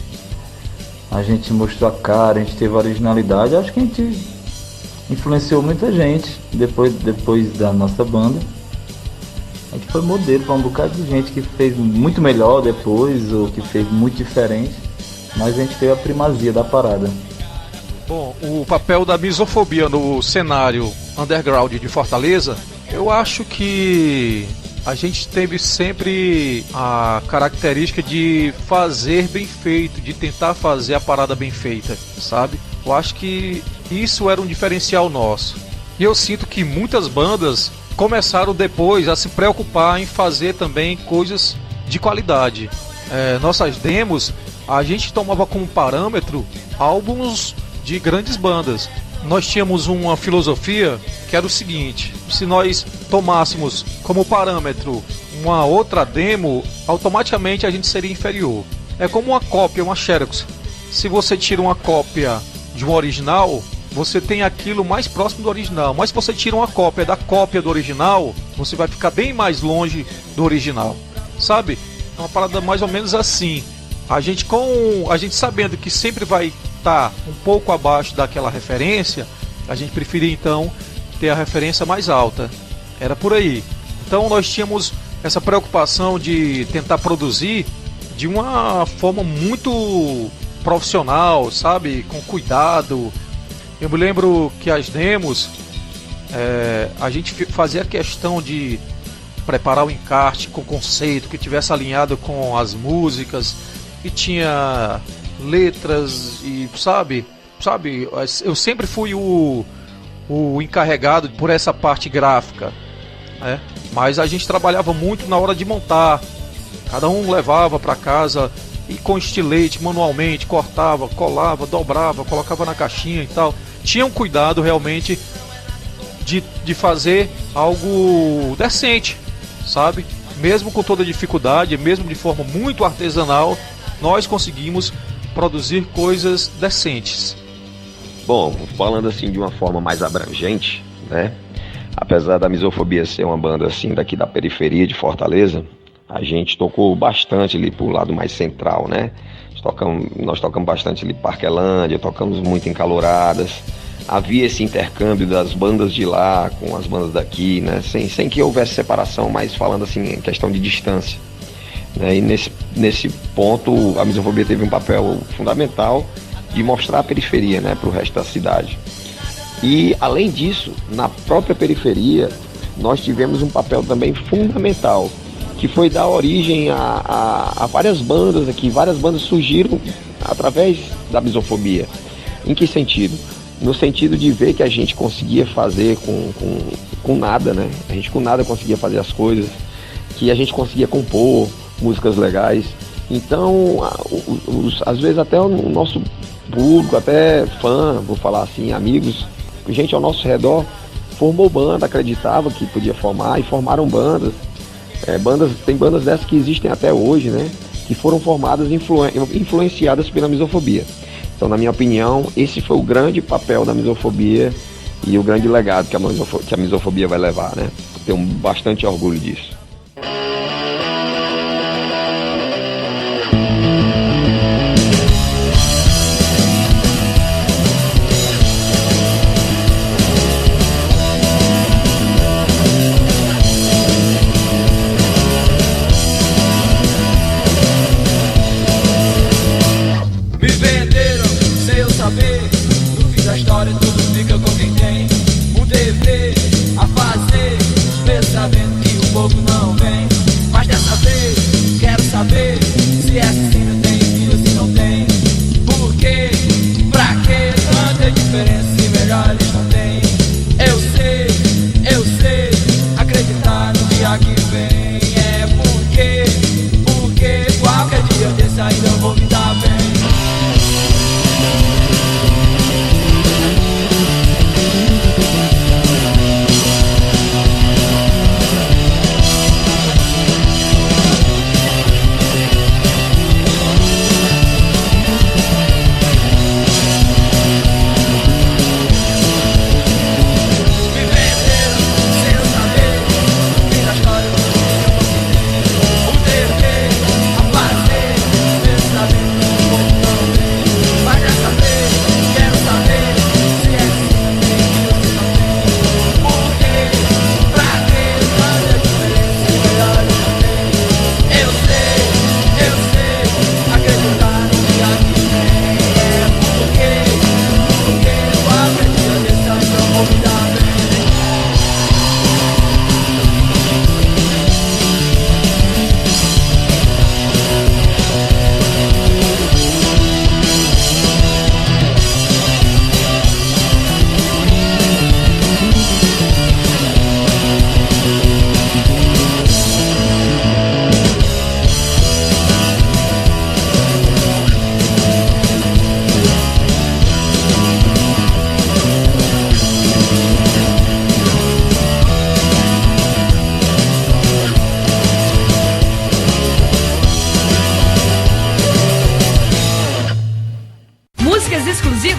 a gente mostrou a cara, a gente teve originalidade, acho que a gente influenciou muita gente depois da nossa banda. A gente foi modelo para um bocado de gente que fez muito melhor depois, ou que fez muito diferente, mas a gente teve a primazia da parada. Bom, o papel da misofobia no cenário underground de Fortaleza, eu acho que a gente teve sempre a característica de fazer bem feito, de tentar fazer a parada bem feita, sabe? Eu acho que isso era um diferencial nosso. E eu sinto que muitas bandas começaram depois a se preocupar em fazer também coisas de qualidade. Nossas demos, a gente tomava como parâmetro álbuns de grandes bandas. Nós tínhamos uma filosofia que era o seguinte: se nós tomássemos como parâmetro uma outra demo, automaticamente a gente seria inferior. É como uma cópia, uma xerox. Se você tira uma cópia de um original, você tem aquilo mais próximo do original. Mas se você tira uma cópia da cópia do original, você vai ficar bem mais longe do original, sabe? É uma parada mais ou menos assim. A gente sabendo que sempre vai estar um pouco abaixo daquela referência, a gente preferia então ter a referência mais alta. Era por aí. Então nós tínhamos essa preocupação de tentar produzir de uma forma muito profissional, sabe? Com cuidado. Eu me lembro que as demos, a gente fazia questão de preparar o encarte com conceito, que tivesse alinhado com as músicas, e tinha letras, e sabe, eu sempre fui o encarregado por essa parte gráfica, né? Mas a gente trabalhava muito na hora de montar. Cada um levava para casa e com estilete, manualmente, cortava, colava, dobrava, colocava na caixinha e tal. Tinha um cuidado realmente de fazer algo decente, sabe? Mesmo com toda dificuldade, mesmo de forma muito artesanal, nós conseguimos produzir coisas decentes. Bom, falando assim de uma forma mais abrangente, né? Apesar da Misofobia ser uma banda assim daqui da periferia de Fortaleza, a gente tocou bastante ali pro lado mais central, né? Nós tocamos bastante ali em Parquelândia, tocamos muito em Caloradas. Havia esse intercâmbio das bandas de lá com as bandas daqui, né? Sem que houvesse separação, mas falando assim em questão de distância, né? E nesse ponto a Misofobia teve um papel fundamental de mostrar a periferia, né, para o resto da cidade. E além disso, na própria periferia nós tivemos um papel também fundamental, que foi dar origem a várias bandas aqui. Várias bandas surgiram através da Misofobia. Em que sentido? No sentido de ver que a gente conseguia fazer com nada, né? A gente com nada conseguia fazer as coisas, que a gente conseguia compor músicas legais. Então, às vezes até o nosso público, até fã, vou falar assim, amigos, gente ao nosso redor, formou banda, acreditava que podia formar e formaram bandas. Tem bandas dessas que existem até hoje, né? Que foram formadas influenciadas pela Misofobia. Então, na minha opinião, esse foi o grande papel da Misofobia e o grande legado que a Misofobia vai levar, né? Tenho bastante orgulho disso.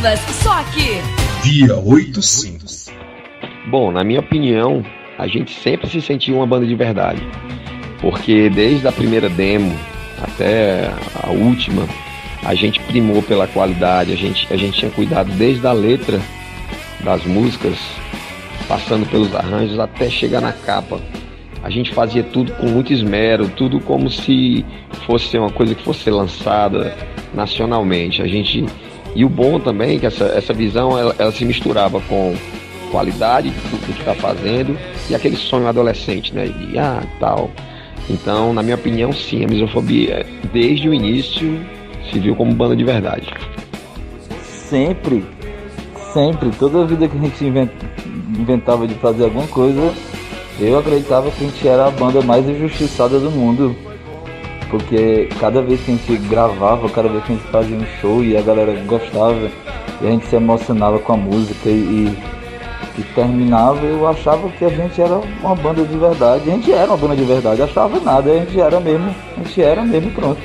exclusivas, só aqui. Via 85. Bom, na minha opinião, a gente sempre se sentiu uma banda de verdade. Porque desde a primeira demo até a última, a gente primou pela qualidade, a gente tinha cuidado desde a letra das músicas, passando pelos arranjos até chegar na capa. A gente fazia tudo com muito esmero, tudo como se fosse uma coisa que fosse lançada nacionalmente. E o bom também é que essa visão ela se misturava com qualidade do que está fazendo e aquele sonho adolescente, né? De tal. Então, na minha opinião, sim, a Misofobia, desde o início, se viu como banda de verdade. Sempre, toda a vida que a gente inventava de fazer alguma coisa, eu acreditava que a gente era a banda mais injustiçada do mundo. Porque cada vez que a gente gravava, cada vez que a gente fazia um show e a galera gostava, e a gente se emocionava com a música e terminava, eu achava que a gente era uma banda de verdade. A gente era uma banda de verdade, achava nada, a gente era mesmo e pronto.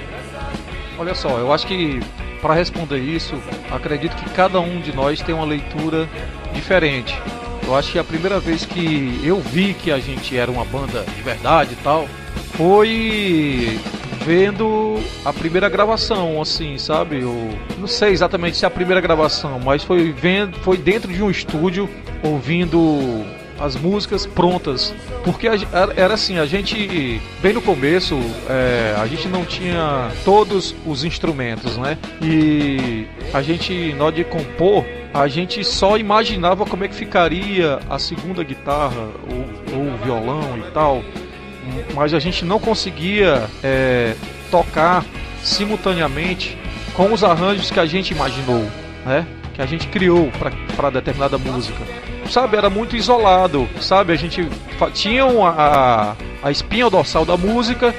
Olha só, eu acho que para responder isso, acredito que cada um de nós tem uma leitura diferente. Eu acho que a primeira vez que eu vi que a gente era uma banda de verdade e tal, foi vendo a primeira gravação, assim, sabe? Eu não sei exatamente se é a primeira gravação, mas foi dentro de um estúdio, ouvindo as músicas prontas, porque era assim, a gente, bem no começo, a gente não tinha todos os instrumentos, né? E a gente, na hora de compor, a gente só imaginava como é que ficaria a segunda guitarra, ou o violão e tal, mas a gente não conseguia tocar simultaneamente com os arranjos que a gente imaginou, né? Que a gente criou para determinada música. Sabe, era muito isolado, sabe? A gente tinha a espinha dorsal da música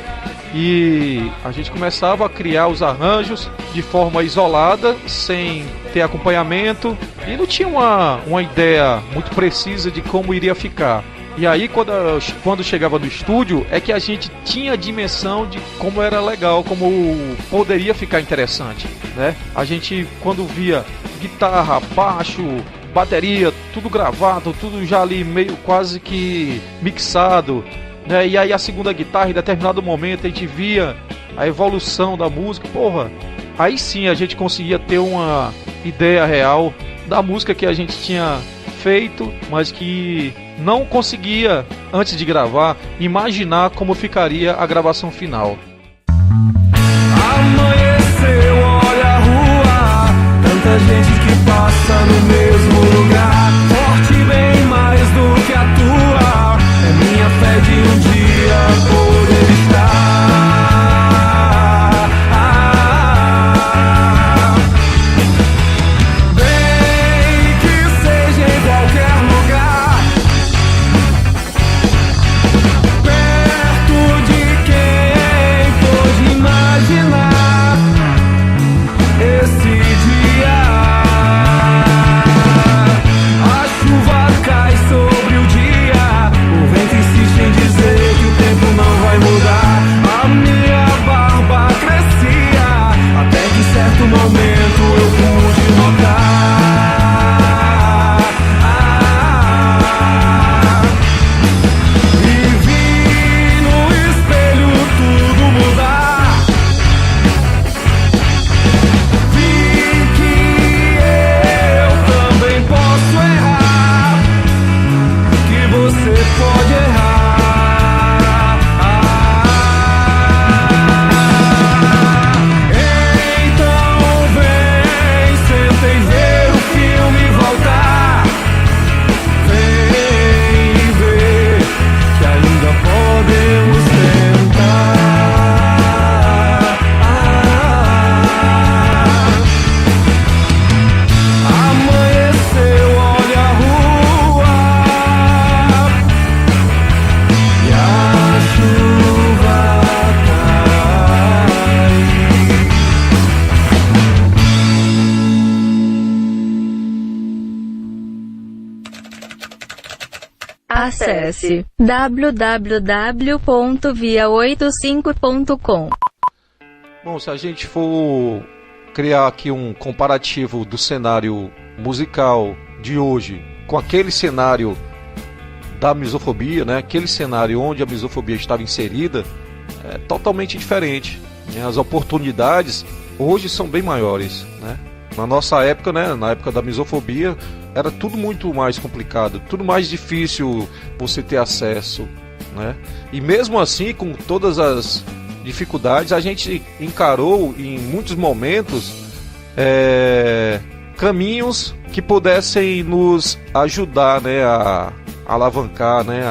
e a gente começava a criar os arranjos de forma isolada, sem ter acompanhamento, e não tinha uma ideia muito precisa de como iria ficar. E aí quando chegava no estúdio é que a gente tinha a dimensão de como era legal, como poderia ficar interessante, né? A gente, quando via guitarra, baixo, bateria, tudo gravado, tudo já ali meio quase que mixado, né? E aí a segunda guitarra, em determinado momento, a gente via a evolução da música, porra, aí sim a gente conseguia ter uma ideia real da música que a gente tinha feito, mas que não conseguia, antes de gravar, imaginar como ficaria a gravação final. Amanheceu, olha a rua, tanta gente que passa no mesmo lugar. Forte bem mais do que a tua, é minha fé de um dia poder estar. Bem que seja em qualquer lugar, perto de quem pôde imaginar esse dia. A chuva cai sobre o dia, o vento insiste em dizer que o tempo não vai mudar. A minha barba crescia, até que certo momento eu pude notar. E vi no espelho tudo mudar. Vi que eu também posso errar, que você pode errar. Então vem, senta e vê o filme voltar. Vem ver que ainda podemos tentar. Amanheceu, olha a rua e a chuva cai. Acesse www.via85.com. Bom, se a gente for criar aqui um comparativo do cenário musical de hoje com aquele cenário da misofobia, né? Aquele cenário onde a misofobia estava inserida, é totalmente diferente. As oportunidades hoje são bem maiores, né? Na nossa época, né? Na época da misofobia, era tudo muito mais complicado, tudo mais difícil você ter acesso, né? E mesmo assim, com todas as dificuldades, a gente encarou em muitos momentos caminhos que pudessem nos ajudar, né, a alavancar, né,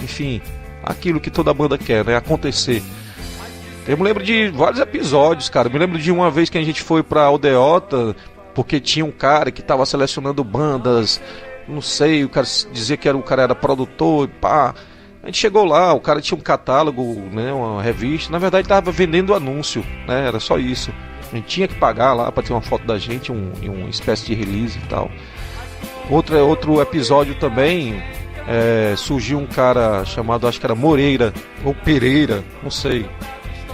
enfim, aquilo que toda banda quer, né, acontecer. Eu me lembro de vários episódios, cara. Eu me lembro de uma vez que a gente foi pra Aldeota, porque tinha um cara que tava selecionando bandas, não sei, o cara dizia que o cara era produtor e pá. A gente chegou lá, o cara tinha um catálogo, né, uma revista, na verdade tava vendendo anúncio, né, era só isso. A gente tinha que pagar lá para ter uma foto da gente, uma espécie de release e tal. Outro episódio também, surgiu um cara chamado, acho que era Moreira, ou Pereira, não sei.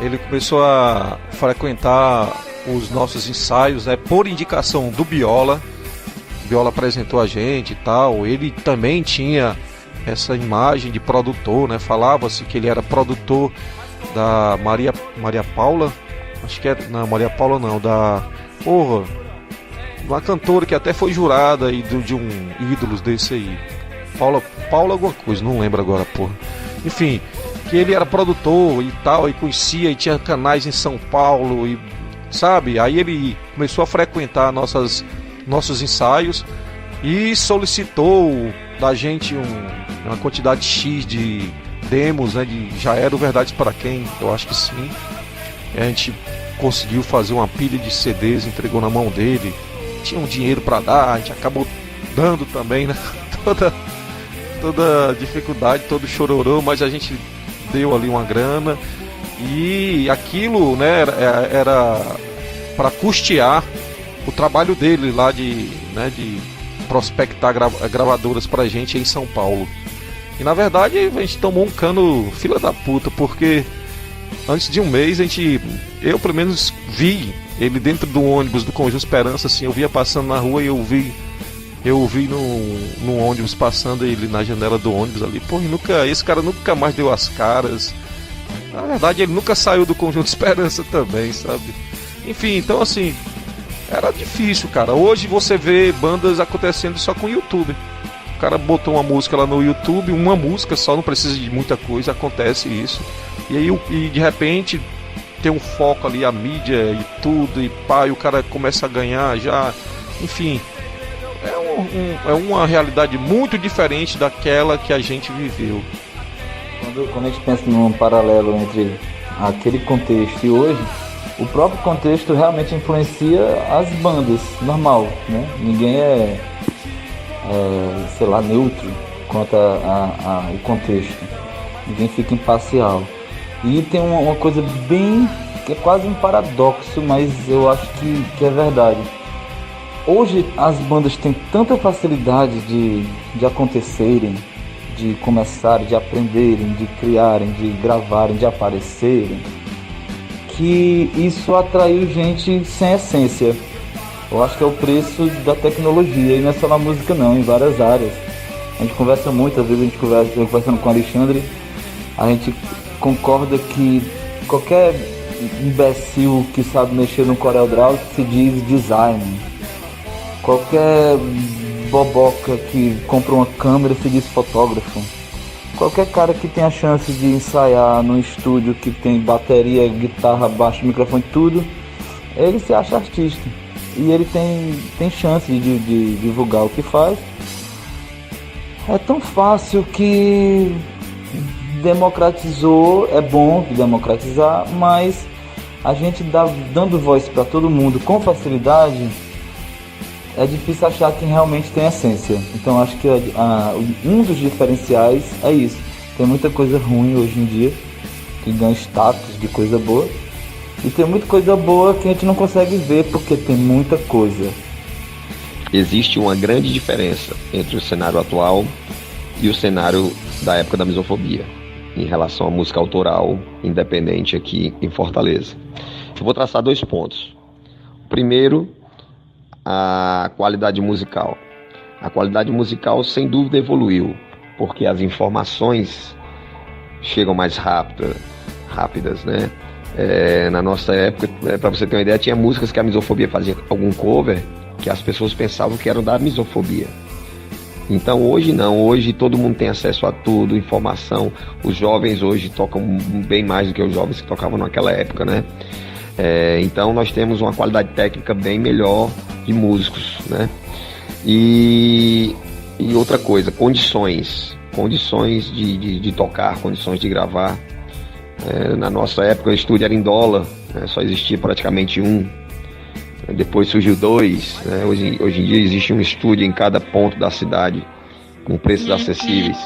Ele começou a frequentar os nossos ensaios, né, por indicação do Biola. O Biola apresentou a gente e tal. Ele também tinha essa imagem de produtor, né? Falava-se que ele era produtor da Maria Paula. Acho que era. Não, Maria Paula não, uma cantora que até foi jurada aí de um ídolos desse aí. Paula alguma coisa, não lembro agora, porra. Enfim, que ele era produtor e tal, e conhecia, e tinha canais em São Paulo, e sabe? Aí ele começou a frequentar nossos ensaios e solicitou da gente uma quantidade X de demos, né? Já era o Verdades para Quem, eu acho que sim. A gente conseguiu fazer uma pilha de CDs, entregou na mão dele. Tinha um dinheiro para dar, a gente acabou dando também, né? Toda dificuldade, todo chororô, mas a gente deu ali uma grana. E aquilo, né, era para custear o trabalho dele lá de prospectar gravadoras pra gente em São Paulo. E na verdade a gente tomou um cano fila da puta, porque antes de um mês eu pelo menos vi ele dentro do ônibus do Conjunto Esperança, assim, eu via passando na rua e eu vi no ônibus passando, ele na janela do ônibus ali. Pô, esse cara nunca mais deu as caras. Na verdade ele nunca saiu do Conjunto Esperança também, sabe? Enfim, então assim, era difícil, cara. Hoje você vê bandas acontecendo só com o YouTube. O cara botou uma música lá no YouTube, uma música só, não precisa de muita coisa, acontece isso. E aí de repente tem um foco ali, a mídia e tudo, e pá, e o cara começa a ganhar já. Enfim, é uma realidade muito diferente daquela que a gente viveu. Quando a gente pensa num paralelo entre aquele contexto e hoje, o próprio contexto realmente influencia as bandas, normal, né? Ninguém sei lá, neutro quanto ao contexto. Ninguém fica imparcial. E tem uma coisa bem, que é quase um paradoxo, mas eu acho que é verdade. Hoje as bandas têm tanta facilidade de acontecerem, de começarem, de aprenderem, de criarem, de gravarem, de aparecerem, que isso atraiu gente sem essência. Eu acho que é o preço da tecnologia, e não é só na música não, em várias áreas. A gente conversa muito, às vezes eu conversando com o Alexandre, a gente concorda que qualquer imbecil que sabe mexer no CorelDRAW se diz designer. Qualquer boboca que compra uma câmera se diz fotógrafo. Qualquer cara que tem a chance de ensaiar num estúdio que tem bateria, guitarra, baixo, microfone, tudo, ele se acha artista. E ele tem chance de divulgar o que faz. É tão fácil que democratizou, é bom democratizar, mas a gente dando voz para todo mundo com facilidade, é difícil achar quem realmente tem essência. Então acho que um dos diferenciais é isso. Tem muita coisa ruim hoje em dia, que ganha status de coisa boa, e tem muita coisa boa que a gente não consegue ver porque tem muita coisa. Existe uma grande diferença entre o cenário atual e o cenário da época da misofobia, em relação à música autoral independente aqui em Fortaleza. Eu vou traçar 2 pontos. O Primeiro, a qualidade musical. A qualidade musical, sem dúvida, evoluiu, porque as informações chegam mais rápidas, né? Na nossa época, para você ter uma ideia, tinha músicas que a Misofobia fazia algum cover que as pessoas pensavam que eram da Misofobia. Então hoje não, hoje todo mundo tem acesso a tudo, informação. Os jovens hoje tocam bem mais do que os jovens que tocavam naquela época, né? Então nós temos uma qualidade técnica bem melhor de músicos, né? E outra coisa, condições de tocar, condições de gravar. Na nossa época o estúdio era em dólar, né? Só existia praticamente um. Depois surgiu dois, né? Hoje em dia existe um estúdio em cada ponto da cidade, com preços acessíveis.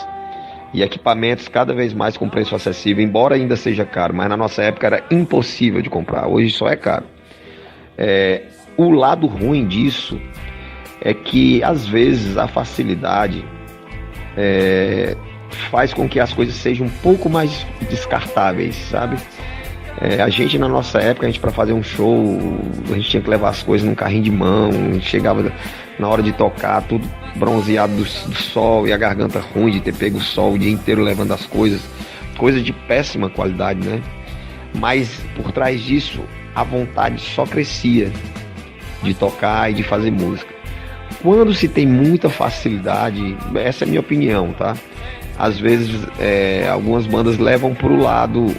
E equipamentos cada vez mais com preço acessível, embora ainda seja caro, mas na nossa época era impossível de comprar, hoje só é caro. O lado ruim disso é que às vezes a facilidade faz com que as coisas sejam um pouco mais descartáveis, sabe? A gente na nossa época, para fazer um show, a gente tinha que levar as coisas num carrinho de mão, a gente chegava na hora de tocar, tudo bronzeado do sol e a garganta ruim de ter pego o sol o dia inteiro levando as coisas de péssima qualidade, né? Mas por trás disso, a vontade só crescia de tocar e de fazer música. Quando se tem muita facilidade, essa é a minha opinião, tá? Às vezes algumas bandas levam pro lado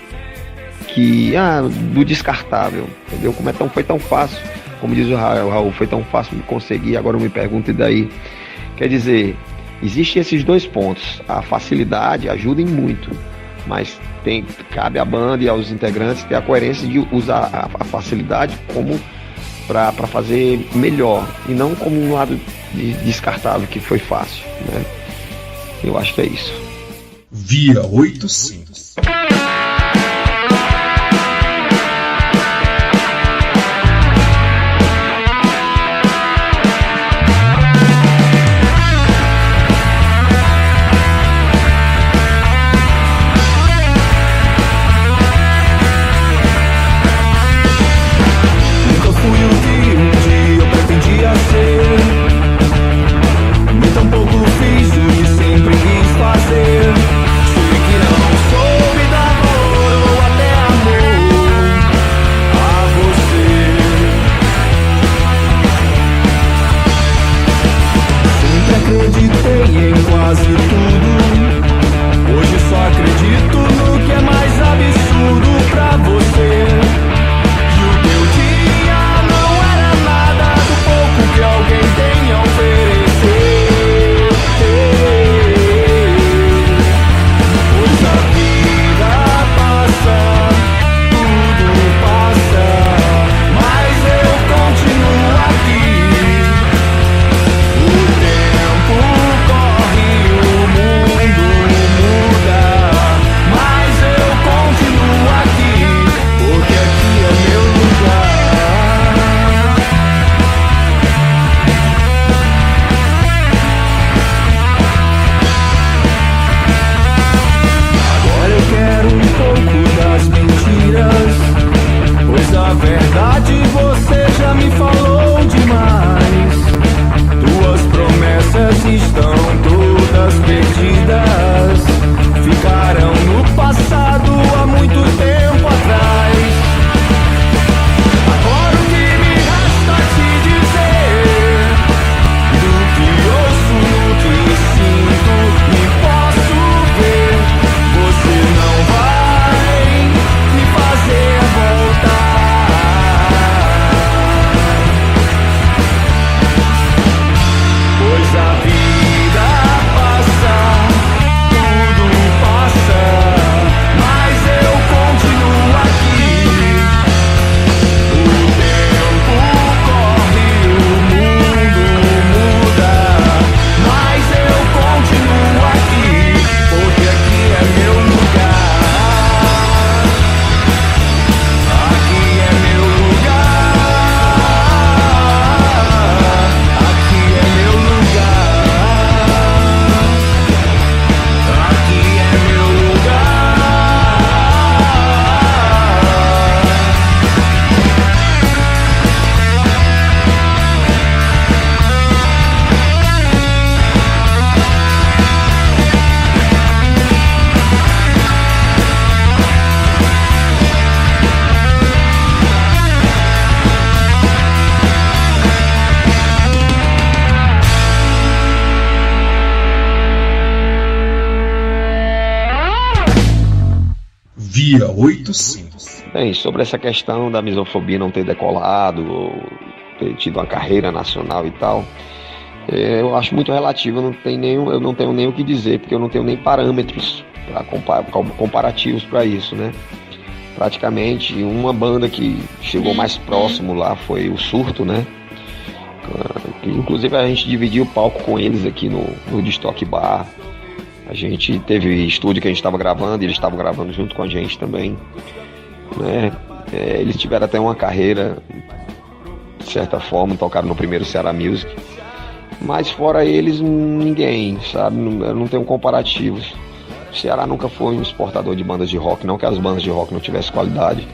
do descartável, entendeu? Foi tão fácil, como diz o Raul, foi tão fácil me conseguir, agora eu me pergunto, e daí? Quer dizer, existem esses dois pontos. A facilidade ajuda em muito, mas cabe à banda e aos integrantes ter a coerência de usar a facilidade como para fazer melhor, e não como um lado descartável que foi fácil, né? Eu acho que é isso. Via 85. Nem tampouco fiz o que sempre quis fazer. Sei que não sou Via 85. Bem, sobre essa questão da misofobia não ter decolado, ou ter tido uma carreira nacional e tal, eu acho muito relativo, eu não tenho nem o que dizer, porque eu não tenho nem parâmetros comparativos para isso, né? Praticamente, uma banda que chegou mais próximo lá foi o Surto, né? Que, inclusive a gente dividiu o palco com eles aqui no Destock Bar. A gente teve estúdio que a gente estava gravando e eles estavam gravando junto com a gente também, né? Eles tiveram até uma carreira, de certa forma, tocaram no primeiro Ceará Music, mas fora eles, ninguém, sabe? Eu não tenho comparativos. O Ceará nunca foi um exportador de bandas de rock, não que as bandas de rock não tivessem qualidade,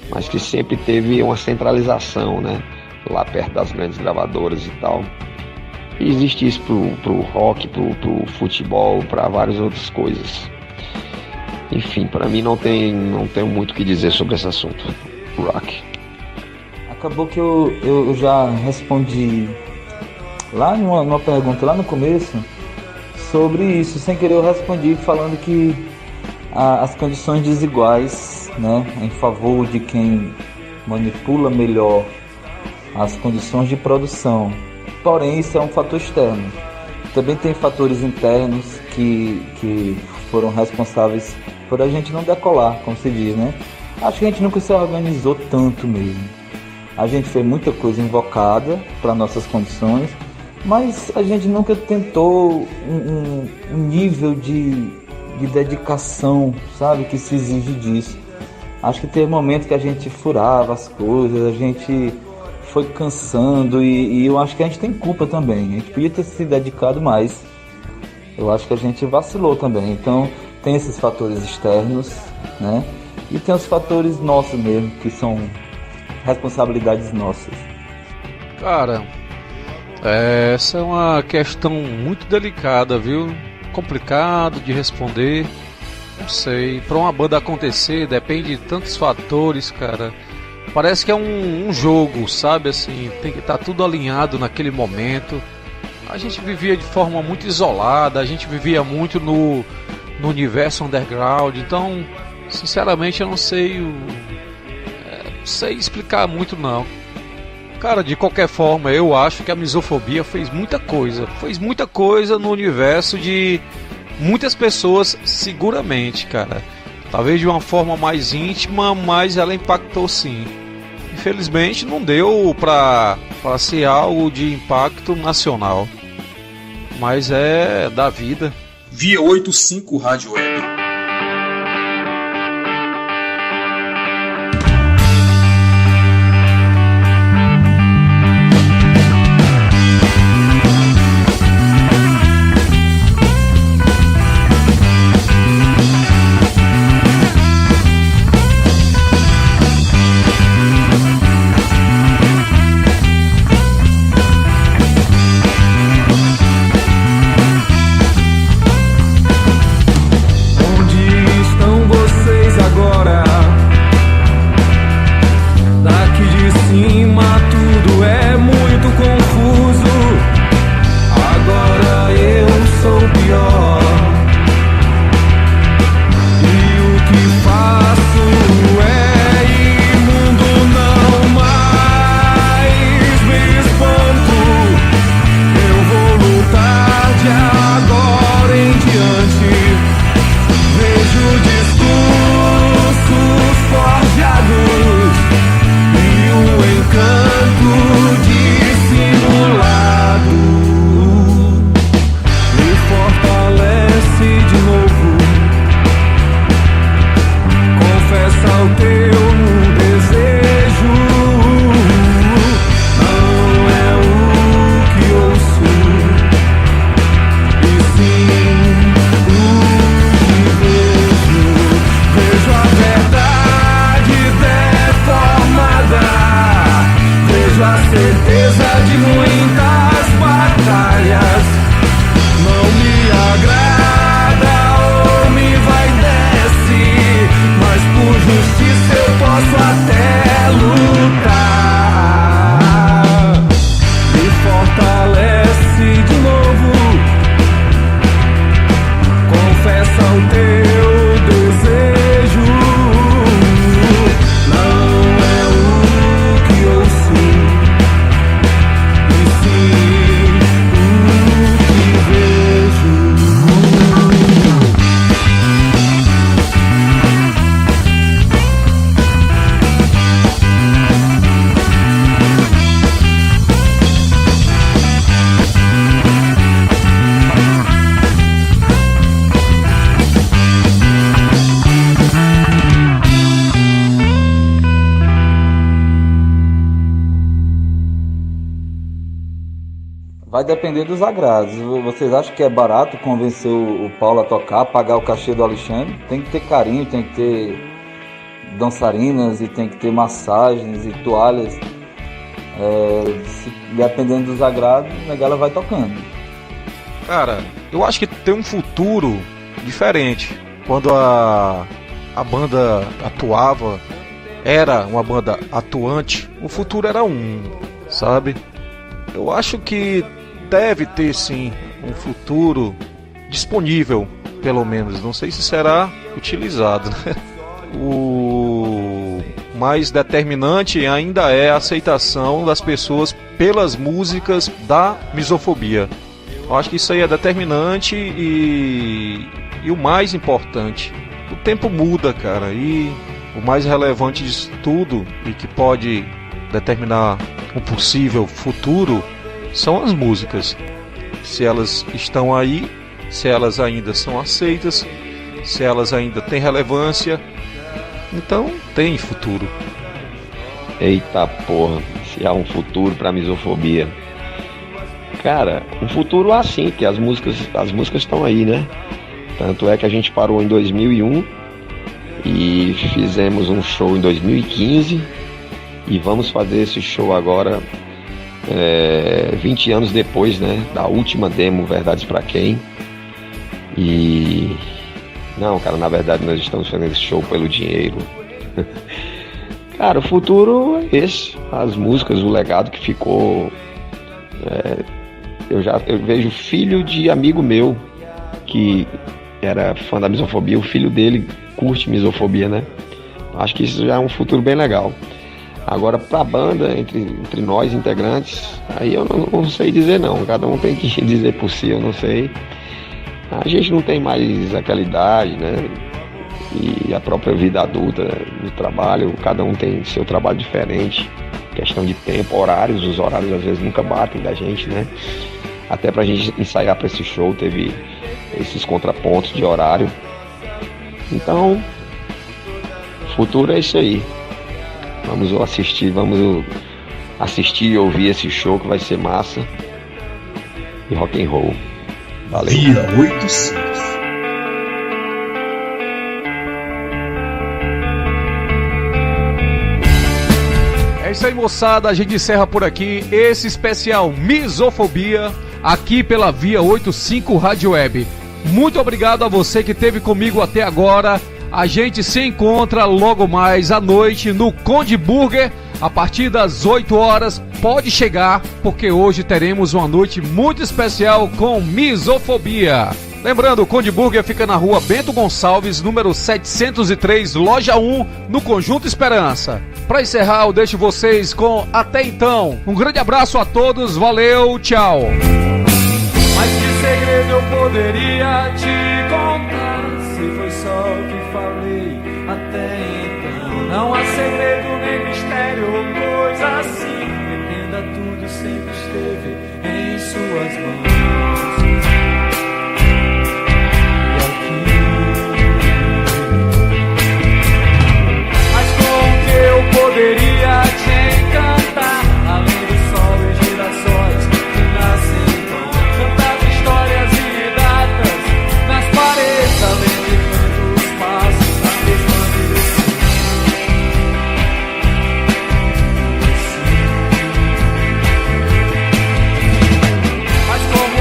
mas que sempre teve uma centralização, né? Lá perto das grandes gravadoras e tal. E existe isso pro rock, pro futebol, para várias outras coisas. Enfim, para mim não tenho muito o que dizer sobre esse assunto. Rock. Acabou que eu já respondi lá numa pergunta lá no começo sobre isso. Sem querer eu respondi falando que as condições desiguais, né, em favor de quem manipula melhor as condições de produção. Porém, isso é um fator externo. Também tem fatores internos que foram responsáveis por a gente não decolar, como se diz, né? Acho que a gente nunca se organizou tanto mesmo. A gente fez muita coisa invocada para nossas condições, mas a gente nunca tentou um nível de dedicação, sabe, que se exige disso. Acho que teve momentos que a gente furava as coisas, a gente foi cansando e eu acho que a gente tem culpa também. A gente podia ter se dedicado mais. Eu acho que a gente vacilou também. Então tem esses fatores externos, né? E tem os fatores nossos mesmo, que são responsabilidades nossas. Cara, essa é uma questão muito delicada, viu? Complicado de responder. Não sei, para uma banda acontecer depende de tantos fatores, cara. Parece que é um jogo, sabe? Assim, tem que estar tudo alinhado naquele momento. A gente vivia de forma muito isolada, a gente vivia muito no universo underground. Então, sinceramente, eu não sei explicar muito não. Cara, de qualquer forma, eu acho que a misofobia fez muita coisa no universo de muitas pessoas, seguramente, cara. Talvez de uma forma mais íntima, mas ela impactou sim. Infelizmente não deu pra ser algo de impacto nacional, mas é da vida. Via 85 Rádio Web. Confessa o teu desejo. Vai depender dos agrados. Vocês acham que é barato convencer o Paulo a tocar, pagar o cachê do Alexandre? Tem que ter carinho, tem que ter dançarinas e tem que ter massagens e toalhas. Dependendo dos agrados, a galera vai tocando. Cara, eu acho que tem um futuro diferente. Quando a banda atuava, era uma banda atuante, o futuro era sabe? Eu acho que deve ter sim um futuro disponível, pelo menos. Não sei se será utilizado, né? O mais determinante ainda é a aceitação das pessoas pelas músicas da misofobia. Eu acho que isso aí é determinante e o mais importante. O tempo muda, cara, e o mais relevante disso tudo e que pode determinar um possível futuro são as músicas. Se elas estão aí, se elas ainda são aceitas, se elas ainda têm relevância, então tem futuro. Eita porra, se há um futuro pra misofobia. Cara, um futuro assim, que as músicas estão aí, né? Tanto é que a gente parou em 2001 e fizemos um show em 2015 e vamos fazer esse show agora 20 anos depois, né? Da última demo, Verdades Pra Quem. E... não, cara, na verdade nós estamos fazendo esse show pelo dinheiro. Cara, o futuro é esse. As músicas, o legado que ficou... Eu vejo filho de amigo meu que era fã da misofobia, o filho dele curte misofobia, né? Acho que isso já é um futuro bem legal. Agora, pra banda, entre nós integrantes, aí eu não sei dizer não. Cada um tem que dizer por si, eu não sei. A gente não tem mais aquela idade, né? E a própria vida adulta do trabalho, cada um tem seu trabalho diferente. Questão de tempo, horários, os horários às vezes nunca batem da gente, né? Até pra gente ensaiar pra esse show, teve esses contrapontos de horário. Então, o futuro é isso aí. Vamos assistir e ouvir esse show que vai ser massa. E rock and roll. Valeu. Via 85. É isso aí, moçada. A gente encerra por aqui esse especial Misofobia aqui pela Via 85 Rádio Web. Muito obrigado a você que esteve comigo até agora. A gente se encontra logo mais à noite no Conde Burger, a partir das 8 horas. Pode chegar, porque hoje teremos uma noite muito especial com Misofobia. Lembrando, o Conde Burger fica na rua Bento Gonçalves, número 703, loja 1, no Conjunto Esperança. Para encerrar, eu deixo vocês com Até Então. Um grande abraço a todos, valeu, tchau. Mas que segredo eu poderia te contar? Se foi só o que falei até então. Não há segredo nem mistério ou coisa assim. Entenda, tudo sempre esteve em suas mãos. E aqui, mas como que eu poderia te encantar? Além do sol e girassóis que nascem então. Tantas histórias e datas nas paredes, além de tantos passos na mesma direção. Mas como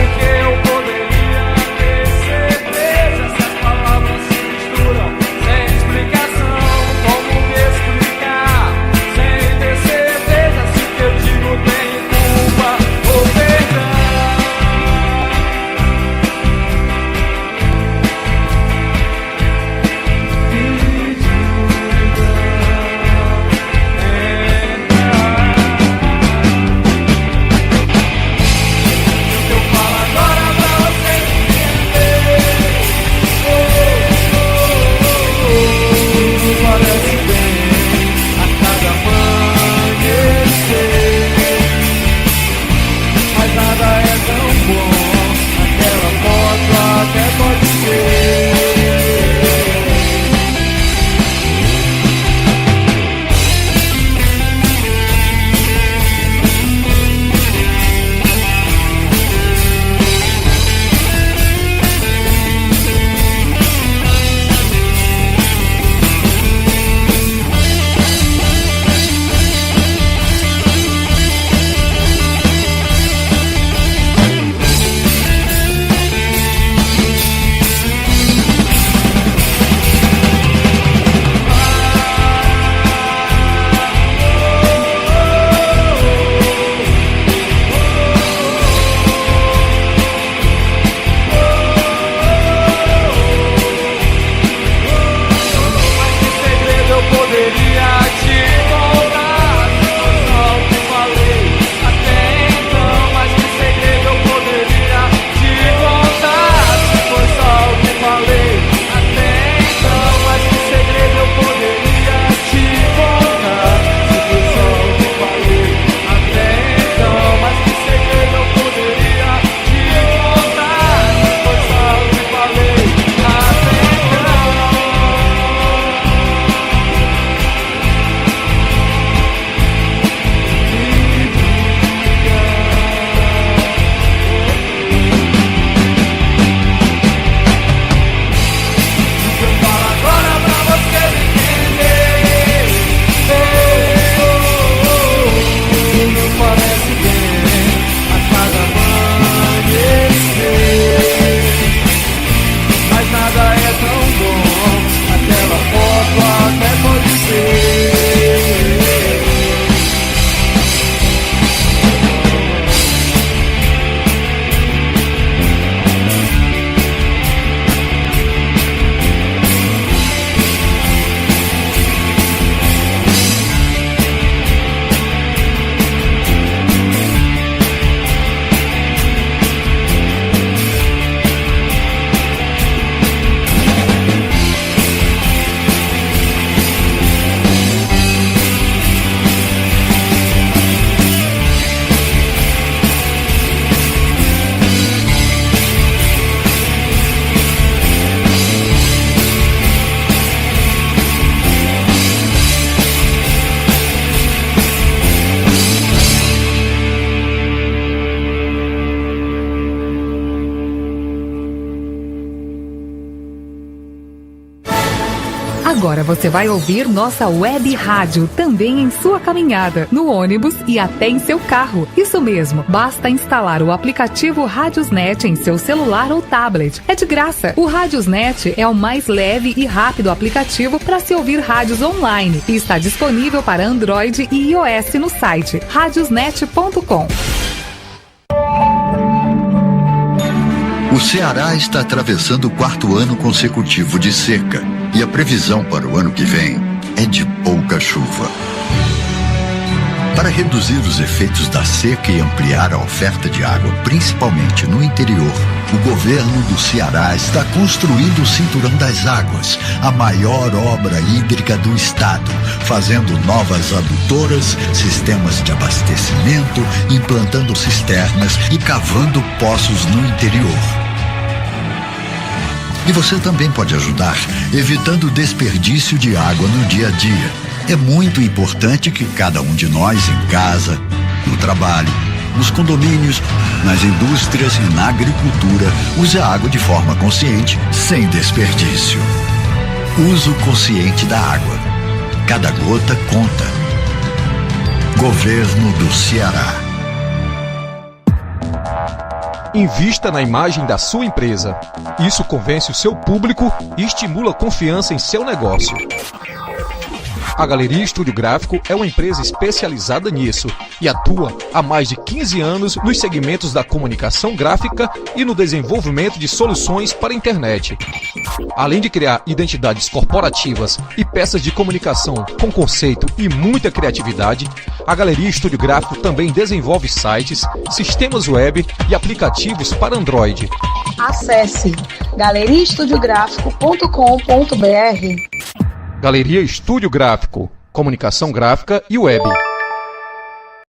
Agora você vai ouvir nossa web rádio também em sua caminhada, no ônibus e até em seu carro. Isso mesmo, basta instalar o aplicativo Radiosnet em seu celular ou tablet. É de graça. O Radiosnet é o mais leve e rápido aplicativo para se ouvir rádios online e está disponível para Android e iOS no site radiosnet.com. O Ceará está atravessando o 4º ano consecutivo de seca e a previsão para o ano que vem é de pouca chuva. Para reduzir os efeitos da seca e ampliar a oferta de água, principalmente no interior, o governo do Ceará está construindo o Cinturão das Águas, a maior obra hídrica do estado, fazendo novas adutoras, sistemas de abastecimento, implantando cisternas e cavando poços no interior. E você também pode ajudar, evitando o desperdício de água no dia a dia. É muito importante que cada um de nós, em casa, no trabalho, nos condomínios, nas indústrias e na agricultura, use a água de forma consciente, sem desperdício. Uso consciente da água. Cada gota conta. Governo do Ceará. Invista na imagem da sua empresa. Isso convence o seu público e estimula a confiança em seu negócio. A Galeria Estúdio Gráfico é uma empresa especializada nisso e atua há mais de 15 anos nos segmentos da comunicação gráfica e no desenvolvimento de soluções para a internet. Além de criar identidades corporativas e peças de comunicação com conceito e muita criatividade, a Galeria Estúdio Gráfico também desenvolve sites, sistemas web e aplicativos para Android. Acesse galeriaestudiográfico.com.br. Galeria Estúdio Gráfico, comunicação gráfica e web.